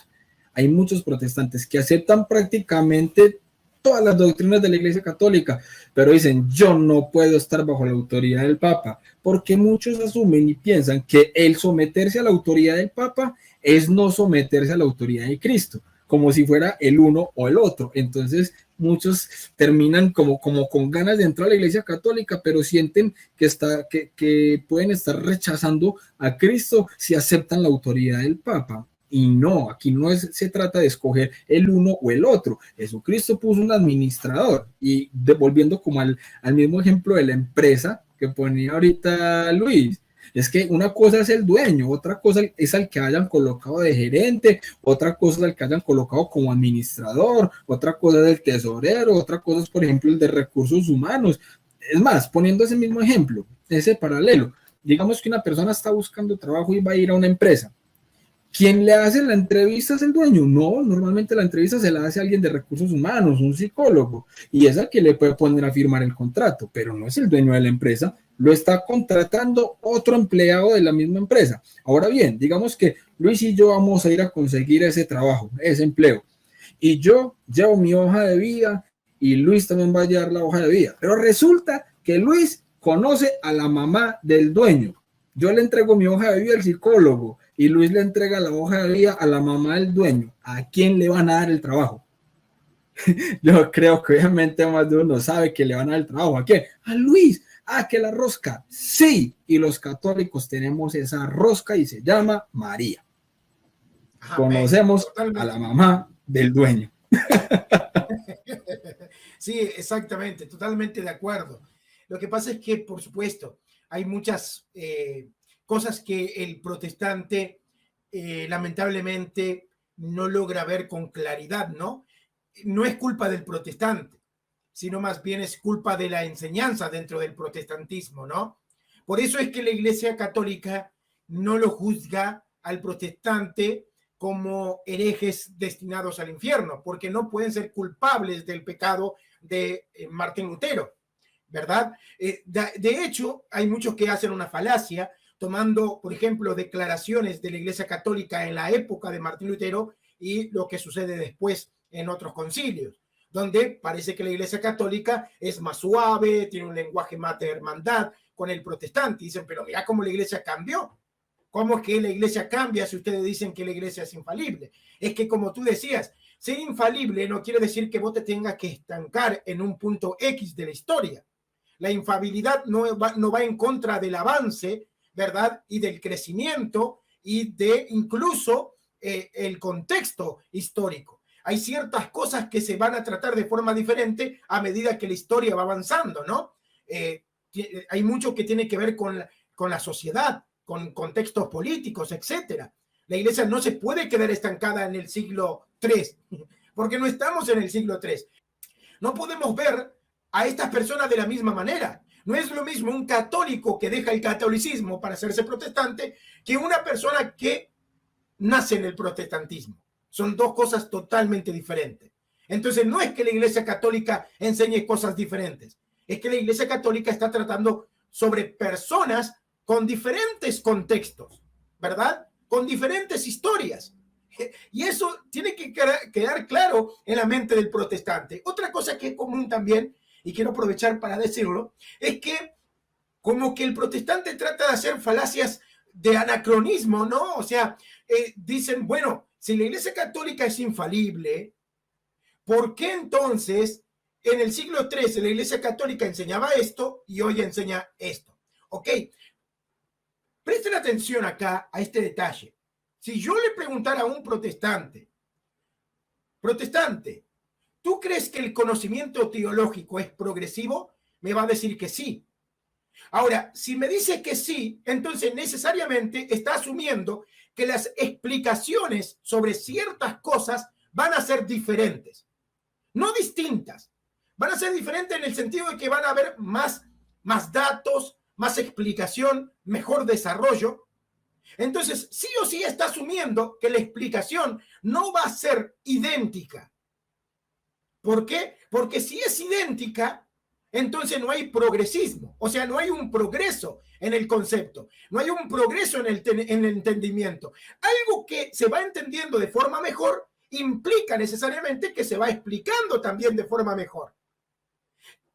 Hay muchos protestantes que aceptan prácticamente todas las doctrinas de la Iglesia Católica, pero dicen, yo no puedo estar bajo la autoridad del Papa, porque muchos asumen y piensan que el someterse a la autoridad del Papa es no someterse a la autoridad de Cristo, como si fuera el uno o el otro. Entonces muchos terminan como con ganas de entrar a la Iglesia Católica, pero sienten que pueden estar rechazando a Cristo si aceptan la autoridad del Papa. Y no, aquí no se trata de escoger el uno o el otro. Jesucristo puso un administrador, y volviendo como al mismo ejemplo de la empresa que ponía ahorita Luis, es que una cosa es el dueño, otra cosa es al que hayan colocado de gerente, otra cosa es al que hayan colocado como administrador, otra cosa es el tesorero, otra cosa es, por ejemplo, el de recursos humanos. es más, poniendo ese mismo ejemplo, ese paralelo, digamos que una persona está buscando trabajo y va a ir a una empresa. ¿Quién le hace la entrevista es el dueño? No, normalmente la entrevista se la hace alguien de recursos humanos, un psicólogo, y es el que le puede poner a firmar el contrato, pero no es el dueño de la empresa, lo está contratando otro empleado de la misma empresa. Ahora bien, digamos que Luis y yo vamos a ir a conseguir ese trabajo, ese empleo, y yo llevo mi hoja de vida y Luis también va a llevar la hoja de vida, pero resulta que Luis conoce a la mamá del dueño. Yo le entrego mi hoja de vida al psicólogo y Luis le entrega la hoja de vida a la mamá del dueño. ¿A quién le van a dar el trabajo? Yo creo que obviamente más de uno sabe que le van a dar el trabajo. ¿A quién? A Luis. Ah, que la rosca. Sí. Y los católicos tenemos esa rosca y se llama María. Conocemos a la mamá del dueño. Sí, exactamente, totalmente de acuerdo. Lo que pasa es que, por supuesto, hay muchas cosas que el protestante lamentablemente no logra ver con claridad, ¿no? No es culpa del protestante, sino más bien es culpa de la enseñanza dentro del protestantismo, ¿no? Por eso es que la Iglesia Católica no lo juzga al protestante como herejes destinados al infierno, porque no pueden ser culpables del pecado de Martín Lutero, ¿verdad? De hecho, hay muchos que hacen una falacia tomando, por ejemplo, declaraciones de la Iglesia Católica en la época de Martín Lutero y lo que sucede después en otros concilios, donde parece que la Iglesia Católica es más suave, tiene un lenguaje más de hermandad con el protestante. Dicen, pero mira cómo la Iglesia cambió. ¿Cómo es que la Iglesia cambia si ustedes dicen que la Iglesia es infalible? Es que, como tú decías, ser infalible no quiere decir que vos te tengas que estancar en un punto X de la historia. La infalibilidad no va en contra del avance, ¿verdad? Y del crecimiento y de incluso el contexto histórico. Hay ciertas cosas que se van a tratar de forma diferente a medida que la historia va avanzando, ¿no? Hay mucho que tiene que ver con la sociedad, con contextos políticos, etcétera. La iglesia no se puede quedar estancada en el siglo III, porque no estamos en el siglo III. No podemos ver a estas personas de la misma manera. No es lo mismo un católico que deja el catolicismo para hacerse protestante que una persona que nace en el protestantismo. Son dos cosas totalmente diferentes. Entonces, no es que la Iglesia Católica enseñe cosas diferentes, es que la Iglesia Católica está tratando sobre personas con diferentes contextos, ¿verdad? Con diferentes historias. Y eso tiene que quedar claro en la mente del protestante. Otra cosa que es común también, y quiero aprovechar para decirlo, es que como que el protestante trata de hacer falacias de anacronismo, ¿no? O sea, dicen, bueno, si la Iglesia Católica es infalible, ¿por qué entonces en el siglo XIII la Iglesia Católica enseñaba esto y hoy enseña esto? Ok, presten atención acá a este detalle. Si yo le preguntara a un protestante, ¿tú crees que el conocimiento teológico es progresivo? Me va a decir que sí. Ahora, si me dice que sí, entonces necesariamente está asumiendo que las explicaciones sobre ciertas cosas van a ser diferentes, no distintas. Van a ser diferentes en el sentido de que van a haber más datos, más explicación, mejor desarrollo. Entonces, sí o sí está asumiendo que la explicación no va a ser idéntica. ¿Por qué? Porque si es idéntica, entonces no hay progresismo, o sea, no hay un progreso en el concepto, no hay un progreso en el entendimiento. Algo que se va entendiendo de forma mejor implica necesariamente que se va explicando también de forma mejor.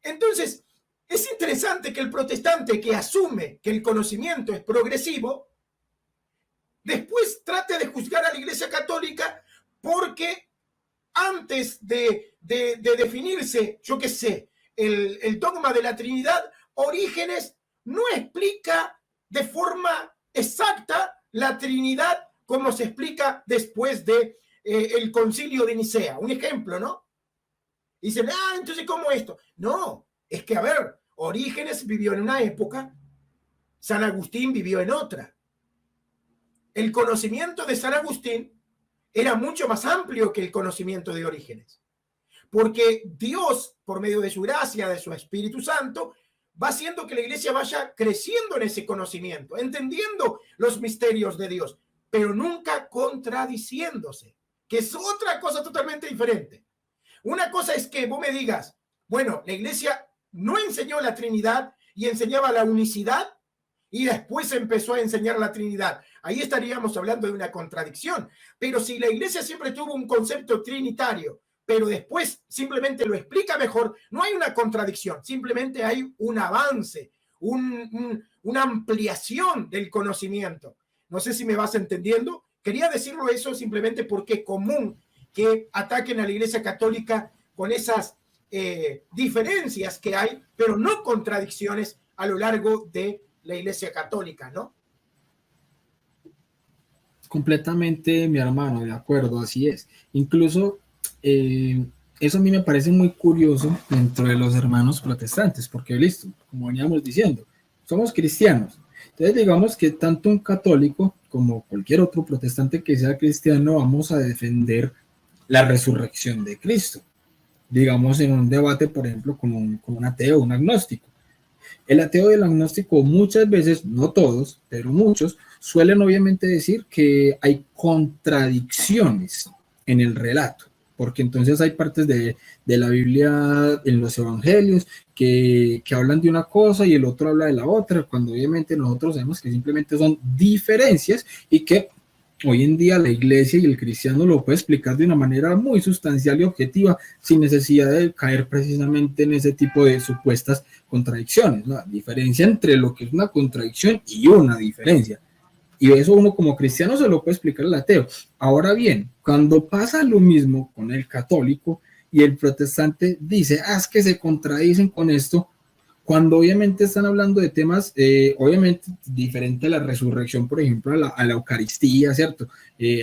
Entonces, es interesante que el protestante que asume que el conocimiento es progresivo, después trate de juzgar a la Iglesia Católica porque antes de definirse, yo qué sé, el dogma de la Trinidad, Orígenes no explica de forma exacta la Trinidad como se explica después de el concilio de Nicea. Un ejemplo, ¿no? Dicen, entonces, ¿cómo esto? No, es que, a ver, Orígenes vivió en una época, San Agustín vivió en otra. El conocimiento de San Agustín era mucho más amplio que el conocimiento de Orígenes. Porque Dios, por medio de su gracia, de su Espíritu Santo, va haciendo que la iglesia vaya creciendo en ese conocimiento, entendiendo los misterios de Dios, pero nunca contradiciéndose, que es otra cosa totalmente diferente. Una cosa es que vos me digas, bueno, la iglesia no enseñó la Trinidad y enseñaba la unicidad y después empezó a enseñar la Trinidad. Ahí estaríamos hablando de una contradicción. Pero si la iglesia siempre tuvo un concepto trinitario, pero después simplemente lo explica mejor, no hay una contradicción, simplemente hay un avance, una ampliación del conocimiento. No sé si me vas entendiendo. Quería decirlo eso simplemente porque es común que ataquen a la iglesia católica con esas diferencias que hay, pero no contradicciones a lo largo de la iglesia católica, ¿no? Completamente, mi hermano, de acuerdo, así es. Incluso eso a mí me parece muy curioso dentro de los hermanos protestantes, porque listo, como veníamos diciendo, somos cristianos. Entonces digamos que tanto un católico como cualquier otro protestante que sea cristiano vamos a defender la resurrección de Cristo. Digamos en un debate, por ejemplo, con un ateo, un agnóstico. El ateo y el agnóstico muchas veces, no todos, pero muchos, suelen obviamente decir que hay contradicciones en el relato, porque entonces hay partes de la Biblia en los evangelios que hablan de una cosa y el otro habla de la otra, cuando obviamente nosotros sabemos que simplemente son diferencias y que hoy en día la iglesia y el cristiano lo puede explicar de una manera muy sustancial y objetiva, sin necesidad de caer precisamente en ese tipo de supuestas contradicciones, ¿no? La diferencia entre lo que es una contradicción y una diferencia. Y eso uno como cristiano se lo puede explicar al ateo. Ahora bien, cuando pasa lo mismo con el católico y el protestante dice, es que se contradicen con esto, cuando obviamente están hablando de temas, obviamente diferente a la resurrección, por ejemplo, a la Eucaristía, ¿cierto?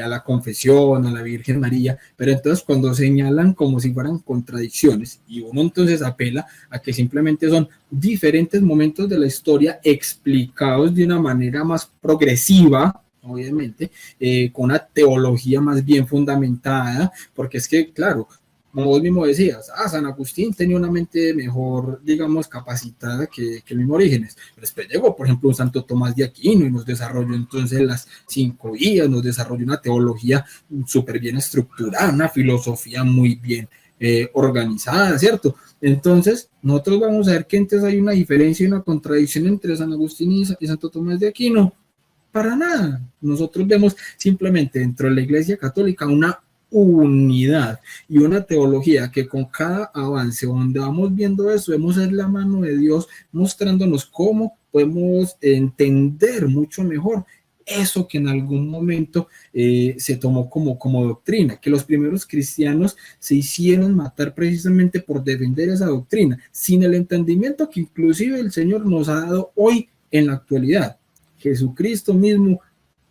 A la confesión, a la Virgen María, pero entonces cuando señalan como si fueran contradicciones y uno entonces apela a que simplemente son diferentes momentos de la historia explicados de una manera más progresiva, obviamente, con una teología más bien fundamentada, porque es que, claro, como vos mismo decías, San Agustín tenía una mente mejor, digamos, capacitada que el mismo Orígenes. Pero después llegó, por ejemplo, un Santo Tomás de Aquino y nos desarrolló entonces las 5 vías, nos desarrolló una teología súper bien estructurada, una filosofía muy bien organizada, ¿cierto? Entonces, nosotros vamos a ver que entonces hay una diferencia y una contradicción entre San Agustín y Santo Tomás de Aquino. Para nada. Nosotros vemos simplemente dentro de la Iglesia Católica una unidad y una teología que con cada avance donde vamos viendo eso, vemos es la mano de Dios mostrándonos cómo podemos entender mucho mejor eso que en algún momento se tomó como doctrina, que los primeros cristianos se hicieron matar precisamente por defender esa doctrina, sin el entendimiento que inclusive el Señor nos ha dado hoy en la actualidad. Jesucristo mismo,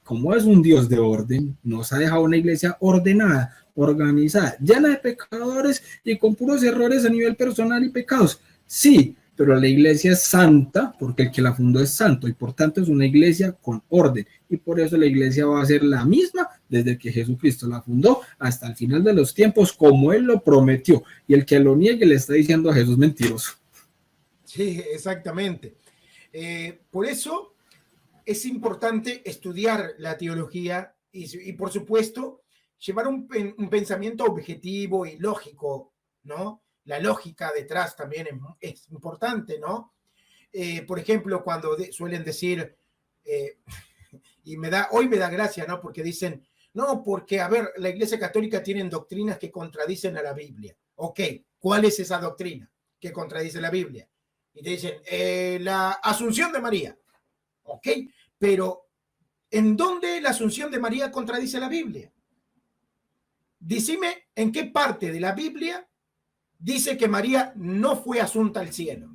como es un Dios de orden, nos ha dejado una iglesia ordenada, organizada, llena de pecadores y con puros errores a nivel personal y pecados. Sí, pero la iglesia es santa porque el que la fundó es santo y por tanto es una iglesia con orden. Y por eso la iglesia va a ser la misma desde que Jesucristo la fundó hasta el final de los tiempos, como Él lo prometió. Y el que lo niegue le está diciendo a Jesús mentiroso. Sí, exactamente. Por eso es importante estudiar la teología y por supuesto, llevar un pensamiento objetivo y lógico, ¿no? La lógica detrás también es importante, ¿no? Por ejemplo, cuando suelen decir, y hoy me da gracia, ¿no? Porque dicen, no, porque, a ver, la Iglesia Católica tiene doctrinas que contradicen a la Biblia. Ok, ¿cuál es esa doctrina que contradice la Biblia? Y te dicen, la Asunción de María. Ok, pero ¿en dónde la Asunción de María contradice la Biblia? Decime en qué parte de la Biblia dice que María no fue asunta al cielo.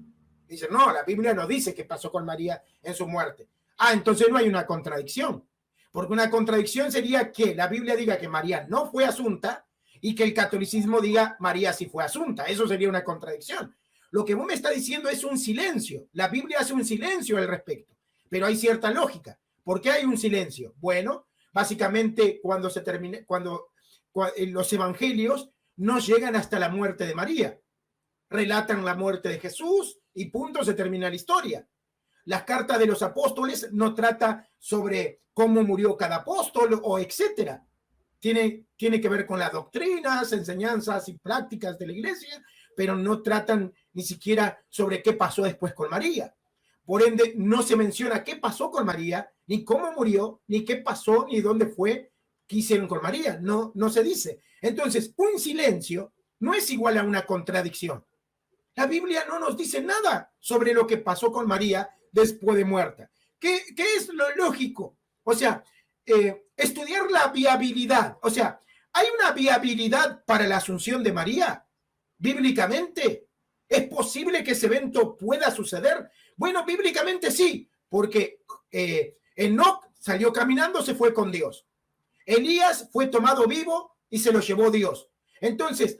Dice, no, la Biblia no dice qué pasó con María en su muerte. Entonces no hay una contradicción. Porque una contradicción sería que la Biblia diga que María no fue asunta y que el catolicismo diga María sí fue asunta. Eso sería una contradicción. Lo que vos me está diciendo es un silencio. La Biblia hace un silencio al respecto, pero hay cierta lógica. ¿Por qué hay un silencio? Bueno, básicamente cuando los evangelios no llegan hasta la muerte de María. Relatan la muerte de Jesús, y punto, se termina la historia. Las cartas de los apóstoles no trata sobre cómo murió cada apóstol o etcétera. Tiene que ver con las doctrinas, enseñanzas y prácticas de la iglesia, pero no tratan ni siquiera sobre qué pasó después con María. Por ende, no se menciona qué pasó con María, ni cómo murió, ni qué pasó, ni dónde fue, qué hicieron con María. No se dice. Entonces, un silencio no es igual a una contradicción. La Biblia no nos dice nada sobre lo que pasó con María después de muerta. ¿Qué es lo lógico? O sea, estudiar la viabilidad. O sea, ¿hay una viabilidad para la asunción de María? Bíblicamente, ¿es posible que ese evento pueda suceder? Bueno, bíblicamente sí, porque Enoc salió caminando, se fue con Dios. Elías fue tomado vivo y se lo llevó Dios. Entonces,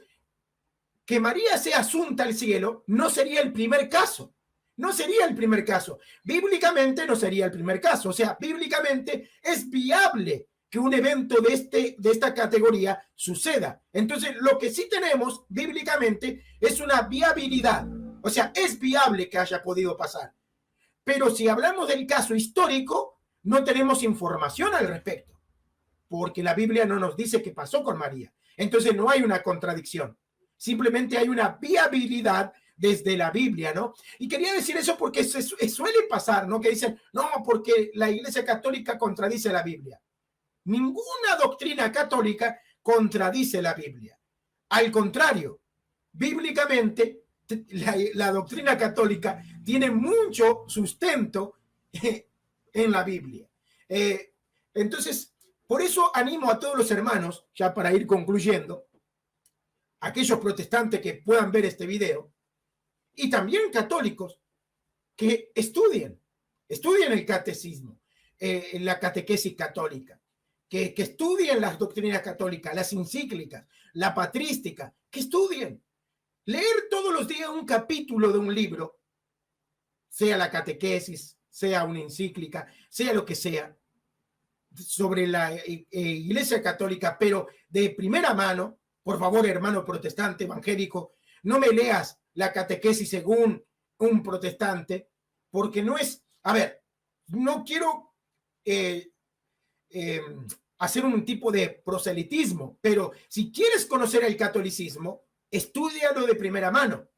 que María sea asunta al cielo no sería el primer caso. No sería el primer caso. Bíblicamente no sería el primer caso. O sea, bíblicamente es viable que un evento de esta categoría suceda. Entonces, lo que sí tenemos bíblicamente es una viabilidad. O sea, es viable que haya podido pasar. Pero si hablamos del caso histórico, no tenemos información al respecto, porque la Biblia no nos dice qué pasó con María. Entonces, no hay una contradicción. Simplemente hay una viabilidad desde la Biblia, ¿no? Y quería decir eso porque suele pasar, ¿no? Que dicen, no, porque la Iglesia Católica contradice la Biblia. Ninguna doctrina católica contradice la Biblia. Al contrario, bíblicamente, la doctrina católica tiene mucho sustento en la Biblia. Entonces, por eso animo a todos los hermanos, ya para ir concluyendo, aquellos protestantes que puedan ver este video, y también católicos, que estudien el catecismo, la catequesis católica, que estudien las doctrinas católicas, las encíclicas, la patrística, que estudien. Leer todos los días un capítulo de un libro, sea la catequesis, sea una encíclica, sea lo que sea, sobre la Iglesia Católica, pero de primera mano. Por favor, hermano protestante, evangélico, no me leas la catequesis según un protestante, porque no es, a ver, no quiero hacer un tipo de proselitismo, pero si quieres conocer el catolicismo, estúdialo de primera mano.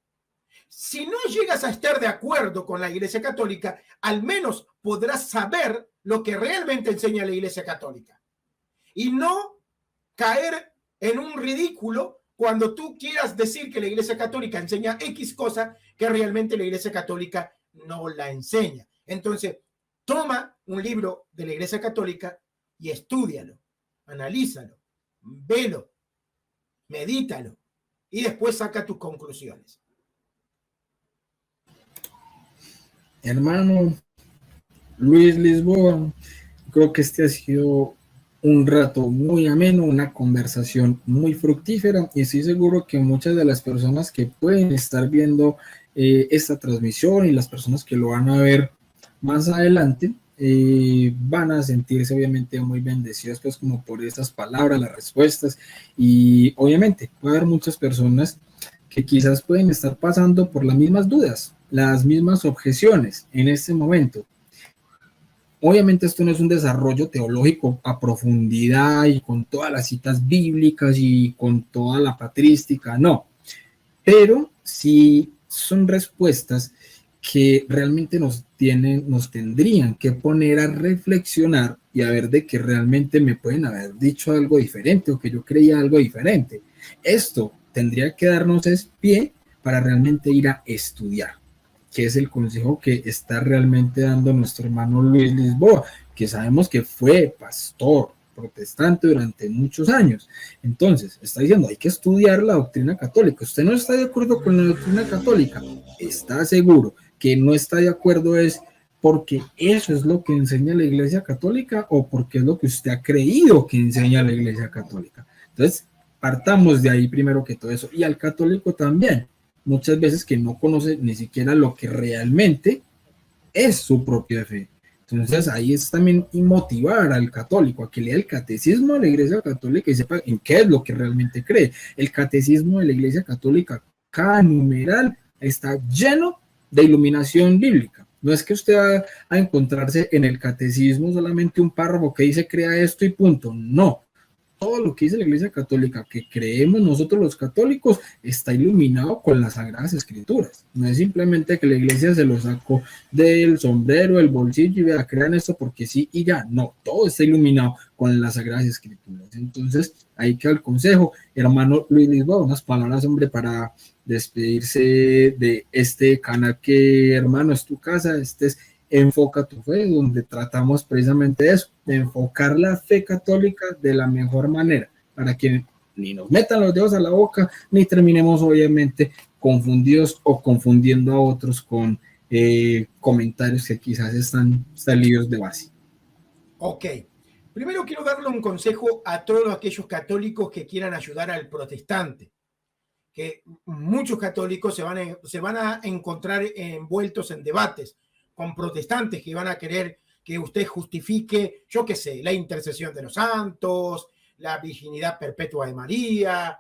Si no llegas a estar de acuerdo con la Iglesia Católica, al menos podrás saber lo que realmente enseña la Iglesia Católica y no caer en un ridículo cuando tú quieras decir que la Iglesia Católica enseña X cosa que realmente la Iglesia Católica no la enseña. Entonces, toma un libro de la Iglesia Católica y estúdialo, analízalo, velo, medítalo y después saca tus conclusiones. Hermano Luis Lisboa, creo que este ha sido un rato muy ameno, una conversación muy fructífera, y estoy seguro que muchas de las personas que pueden estar viendo esta transmisión y las personas que lo van a ver más adelante van a sentirse obviamente muy bendecidos, pues, como por estas palabras, las respuestas, y obviamente puede haber muchas personas que quizás pueden estar pasando por las mismas dudas, las mismas objeciones en este momento. Obviamente esto no es un desarrollo teológico a profundidad y con todas las citas bíblicas y con toda la patrística, no, pero sí son respuestas que realmente nos tendrían que poner a reflexionar y a ver de que realmente me pueden haber dicho algo diferente o que yo creía algo diferente. Esto tendría que darnos pie para realmente ir a estudiar, que es el consejo que está realmente dando nuestro hermano Luis Lisboa, que sabemos que fue pastor protestante durante muchos años. Entonces, está diciendo, hay que estudiar la doctrina católica. ¿Usted no está de acuerdo con la doctrina católica? ¿Está seguro que no está de acuerdo es porque eso es lo que enseña la Iglesia Católica o porque es lo que usted ha creído que enseña la Iglesia Católica? Entonces, partamos de ahí primero que todo eso. Y al católico también, muchas veces que no conoce ni siquiera lo que realmente es su propia fe. Entonces ahí es también motivar al católico a que lea el catecismo de la Iglesia Católica y sepa en qué es lo que realmente cree. El catecismo de la Iglesia Católica, cada numeral está lleno de iluminación bíblica. No es que usted va a encontrarse en el catecismo solamente un párrafo que dice crea esto y punto. No. Todo lo que dice la Iglesia Católica, que creemos nosotros los católicos, está iluminado con las Sagradas Escrituras. No es simplemente que la Iglesia se lo sacó del sombrero, del bolsillo y vea, crean esto porque sí y ya. No, todo está iluminado con las Sagradas Escrituras. Entonces, ahí queda el consejo. Hermano Luis Lisboa, unas palabras, hombre, para despedirse de este canal que, hermano, es tu casa, este es Enfoca tu Fe, donde tratamos precisamente eso, de enfocar la fe católica de la mejor manera, para que ni nos metan los dedos a la boca, ni terminemos obviamente confundidos o confundiendo a otros con comentarios que quizás están salidos de base. Ok. Primero quiero darle un consejo a todos aquellos católicos que quieran ayudar al protestante, que muchos católicos se van a encontrar envueltos en debates con protestantes que van a querer que usted justifique, yo qué sé, la intercesión de los santos, la virginidad perpetua de María,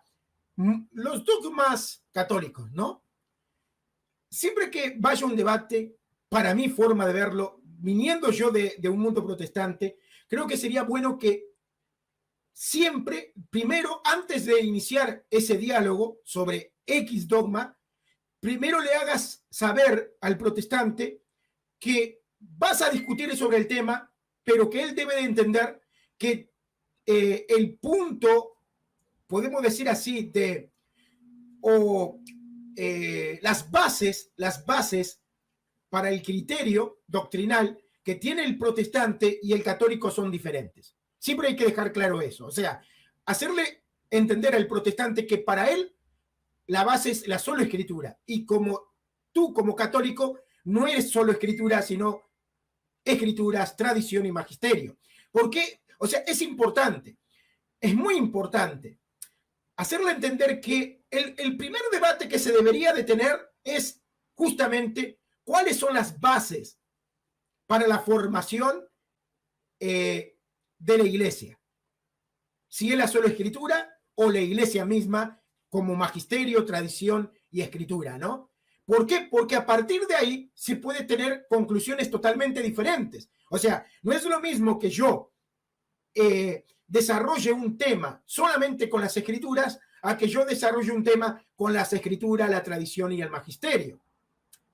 los dogmas católicos, ¿no? Siempre que vaya un debate, para mi forma de verlo, viniendo yo de un mundo protestante, creo que sería bueno que siempre, primero, antes de iniciar ese diálogo sobre X dogma, primero le hagas saber al protestante que vas a discutir sobre el tema, pero que él debe de entender que el punto, podemos decir así, las bases para el criterio doctrinal que tiene el protestante y el católico son diferentes. Siempre hay que dejar claro eso. O sea, hacerle entender al protestante que para él la base es la sola escritura. Y como tú, como católico, no eres solo escritura, sino escrituras, tradición y magisterio. ¿Por qué? O sea, es importante, es muy importante hacerle entender que el primer debate que se debería de tener es justamente cuáles son las bases para la formación de la iglesia. Si es la sola escritura o la iglesia misma como magisterio, tradición y escritura, ¿no? ¿Por qué? Porque a partir de ahí se puede tener conclusiones totalmente diferentes. O sea, no es lo mismo que yo desarrolle un tema solamente con las escrituras a que yo desarrolle un tema con las escrituras, la tradición y el magisterio.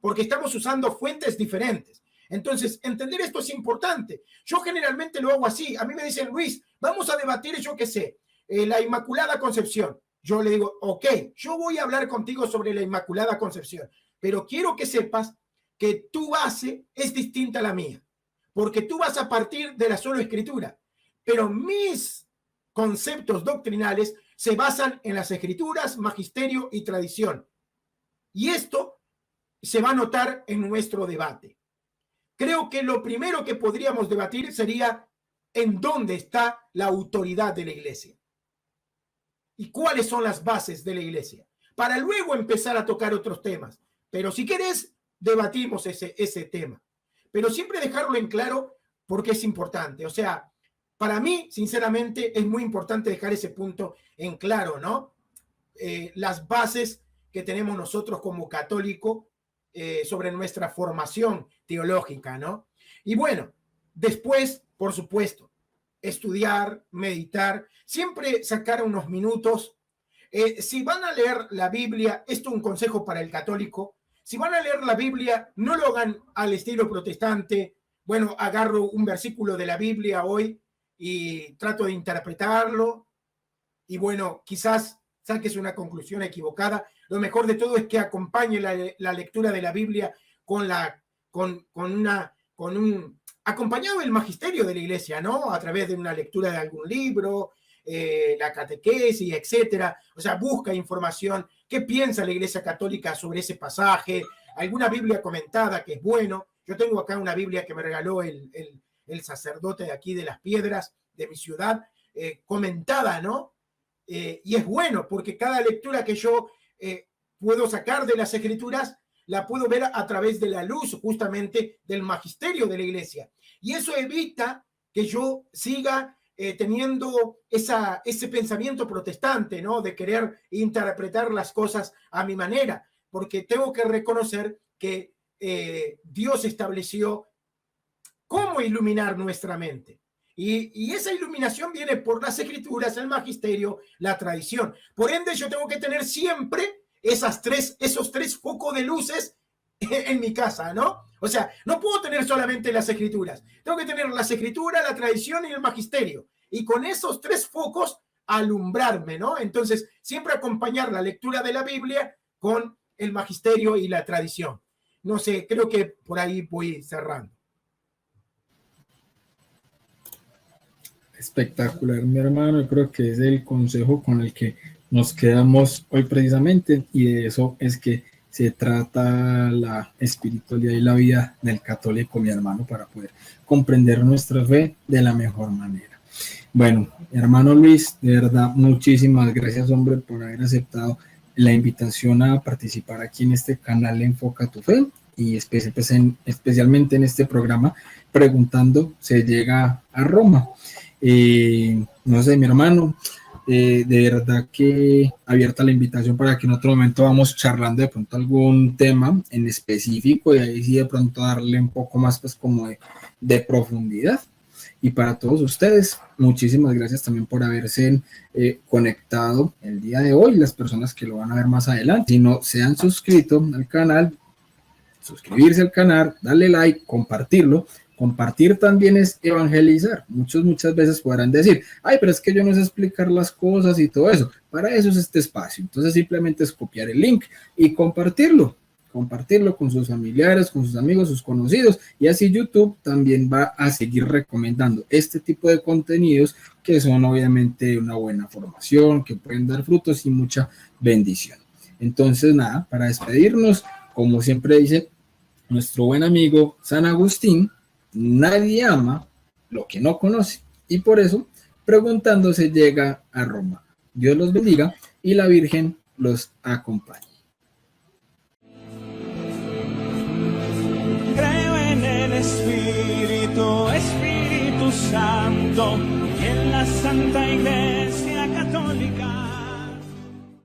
Porque estamos usando fuentes diferentes. Entonces, entender esto es importante. Yo generalmente lo hago así. A mí me dicen, Luis, vamos a debatir, yo qué sé, la Inmaculada Concepción. Yo le digo, ok, yo voy a hablar contigo sobre la Inmaculada Concepción, pero quiero que sepas que tu base es distinta a la mía, porque tú vas a partir de la sola escritura, pero mis conceptos doctrinales se basan en las escrituras, magisterio y tradición. Y esto se va a notar en nuestro debate. Creo que lo primero que podríamos debatir sería en dónde está la autoridad de la iglesia y cuáles son las bases de la iglesia, para luego empezar a tocar otros temas. Pero si querés, debatimos ese tema. Pero siempre dejarlo en claro porque es importante. O sea, para mí, sinceramente, es muy importante dejar ese punto en claro, ¿no? Las bases que tenemos nosotros como católicos sobre nuestra formación teológica, ¿no? Y bueno, después, por supuesto, estudiar, meditar, siempre sacar unos minutos. Si van a leer la Biblia, esto es un consejo para el católico, si van a leer la Biblia, no lo hagan al estilo protestante. Bueno, agarro un versículo de la Biblia hoy y trato de interpretarlo y bueno, quizás saques una conclusión equivocada. Lo mejor de todo es que acompañe la lectura de la Biblia acompañado del magisterio de la iglesia, ¿no? A través de una lectura de algún libro, la catequesis, etcétera. O sea, busca información. ¿Qué piensa la iglesia católica sobre ese pasaje? Alguna Biblia comentada que es bueno. Yo tengo acá una Biblia que me regaló el sacerdote de aquí de Las Piedras, de mi ciudad, comentada, ¿no? Y es bueno porque cada lectura que yo puedo sacar de las escrituras la puedo ver a través de la luz justamente del magisterio de la iglesia. Y eso evita que yo siga teniendo ese pensamiento protestante, ¿no? De querer interpretar las cosas a mi manera, porque tengo que reconocer que Dios estableció cómo iluminar nuestra mente. Y esa iluminación viene por las escrituras, el magisterio, la tradición. Por ende, yo tengo que tener siempre esos tres focos de luces en mi casa, ¿no? O sea, no puedo tener solamente las escrituras. Tengo que tener las escrituras, la tradición y el magisterio. Y con esos tres focos alumbrarme, ¿no? Entonces, siempre acompañar la lectura de la Biblia con el magisterio y la tradición. No sé, creo que por ahí voy cerrando. Espectacular, mi hermano. Yo creo que es el consejo con el que nos quedamos hoy precisamente, y de eso es que se trata la espiritualidad y la vida del católico, mi hermano, para poder comprender nuestra fe de la mejor manera. Bueno, hermano Luis, de verdad, muchísimas gracias, hombre, por haber aceptado la invitación a participar aquí en este canal Enfoca tu Fe, y especialmente en este programa Preguntando se llega a Roma. No sé, mi hermano, de verdad que abierta la invitación para que en otro momento vamos charlando de pronto algún tema en específico, y ahí sí de pronto darle un poco más pues como de profundidad. Y para todos ustedes, muchísimas gracias también por haberse conectado el día de hoy, las personas que lo van a ver más adelante. Si no se han suscrito al canal, suscribirse al canal, darle like, compartirlo. Compartir también es evangelizar. Muchas veces podrán decir, ay, pero es que yo no sé explicar las cosas y todo eso. Para eso es este espacio. Entonces simplemente es copiar el link y compartirlo con sus familiares, con sus amigos, sus conocidos, y así YouTube también va a seguir recomendando este tipo de contenidos que son obviamente una buena formación, que pueden dar frutos y mucha bendición. Entonces nada, para despedirnos, como siempre dice nuestro buen amigo San Agustín, nadie ama lo que no conoce, y por eso preguntando se llega a Roma. Dios los bendiga y la Virgen los acompañe. Creo en el Espíritu Santo, y en la Santa Iglesia.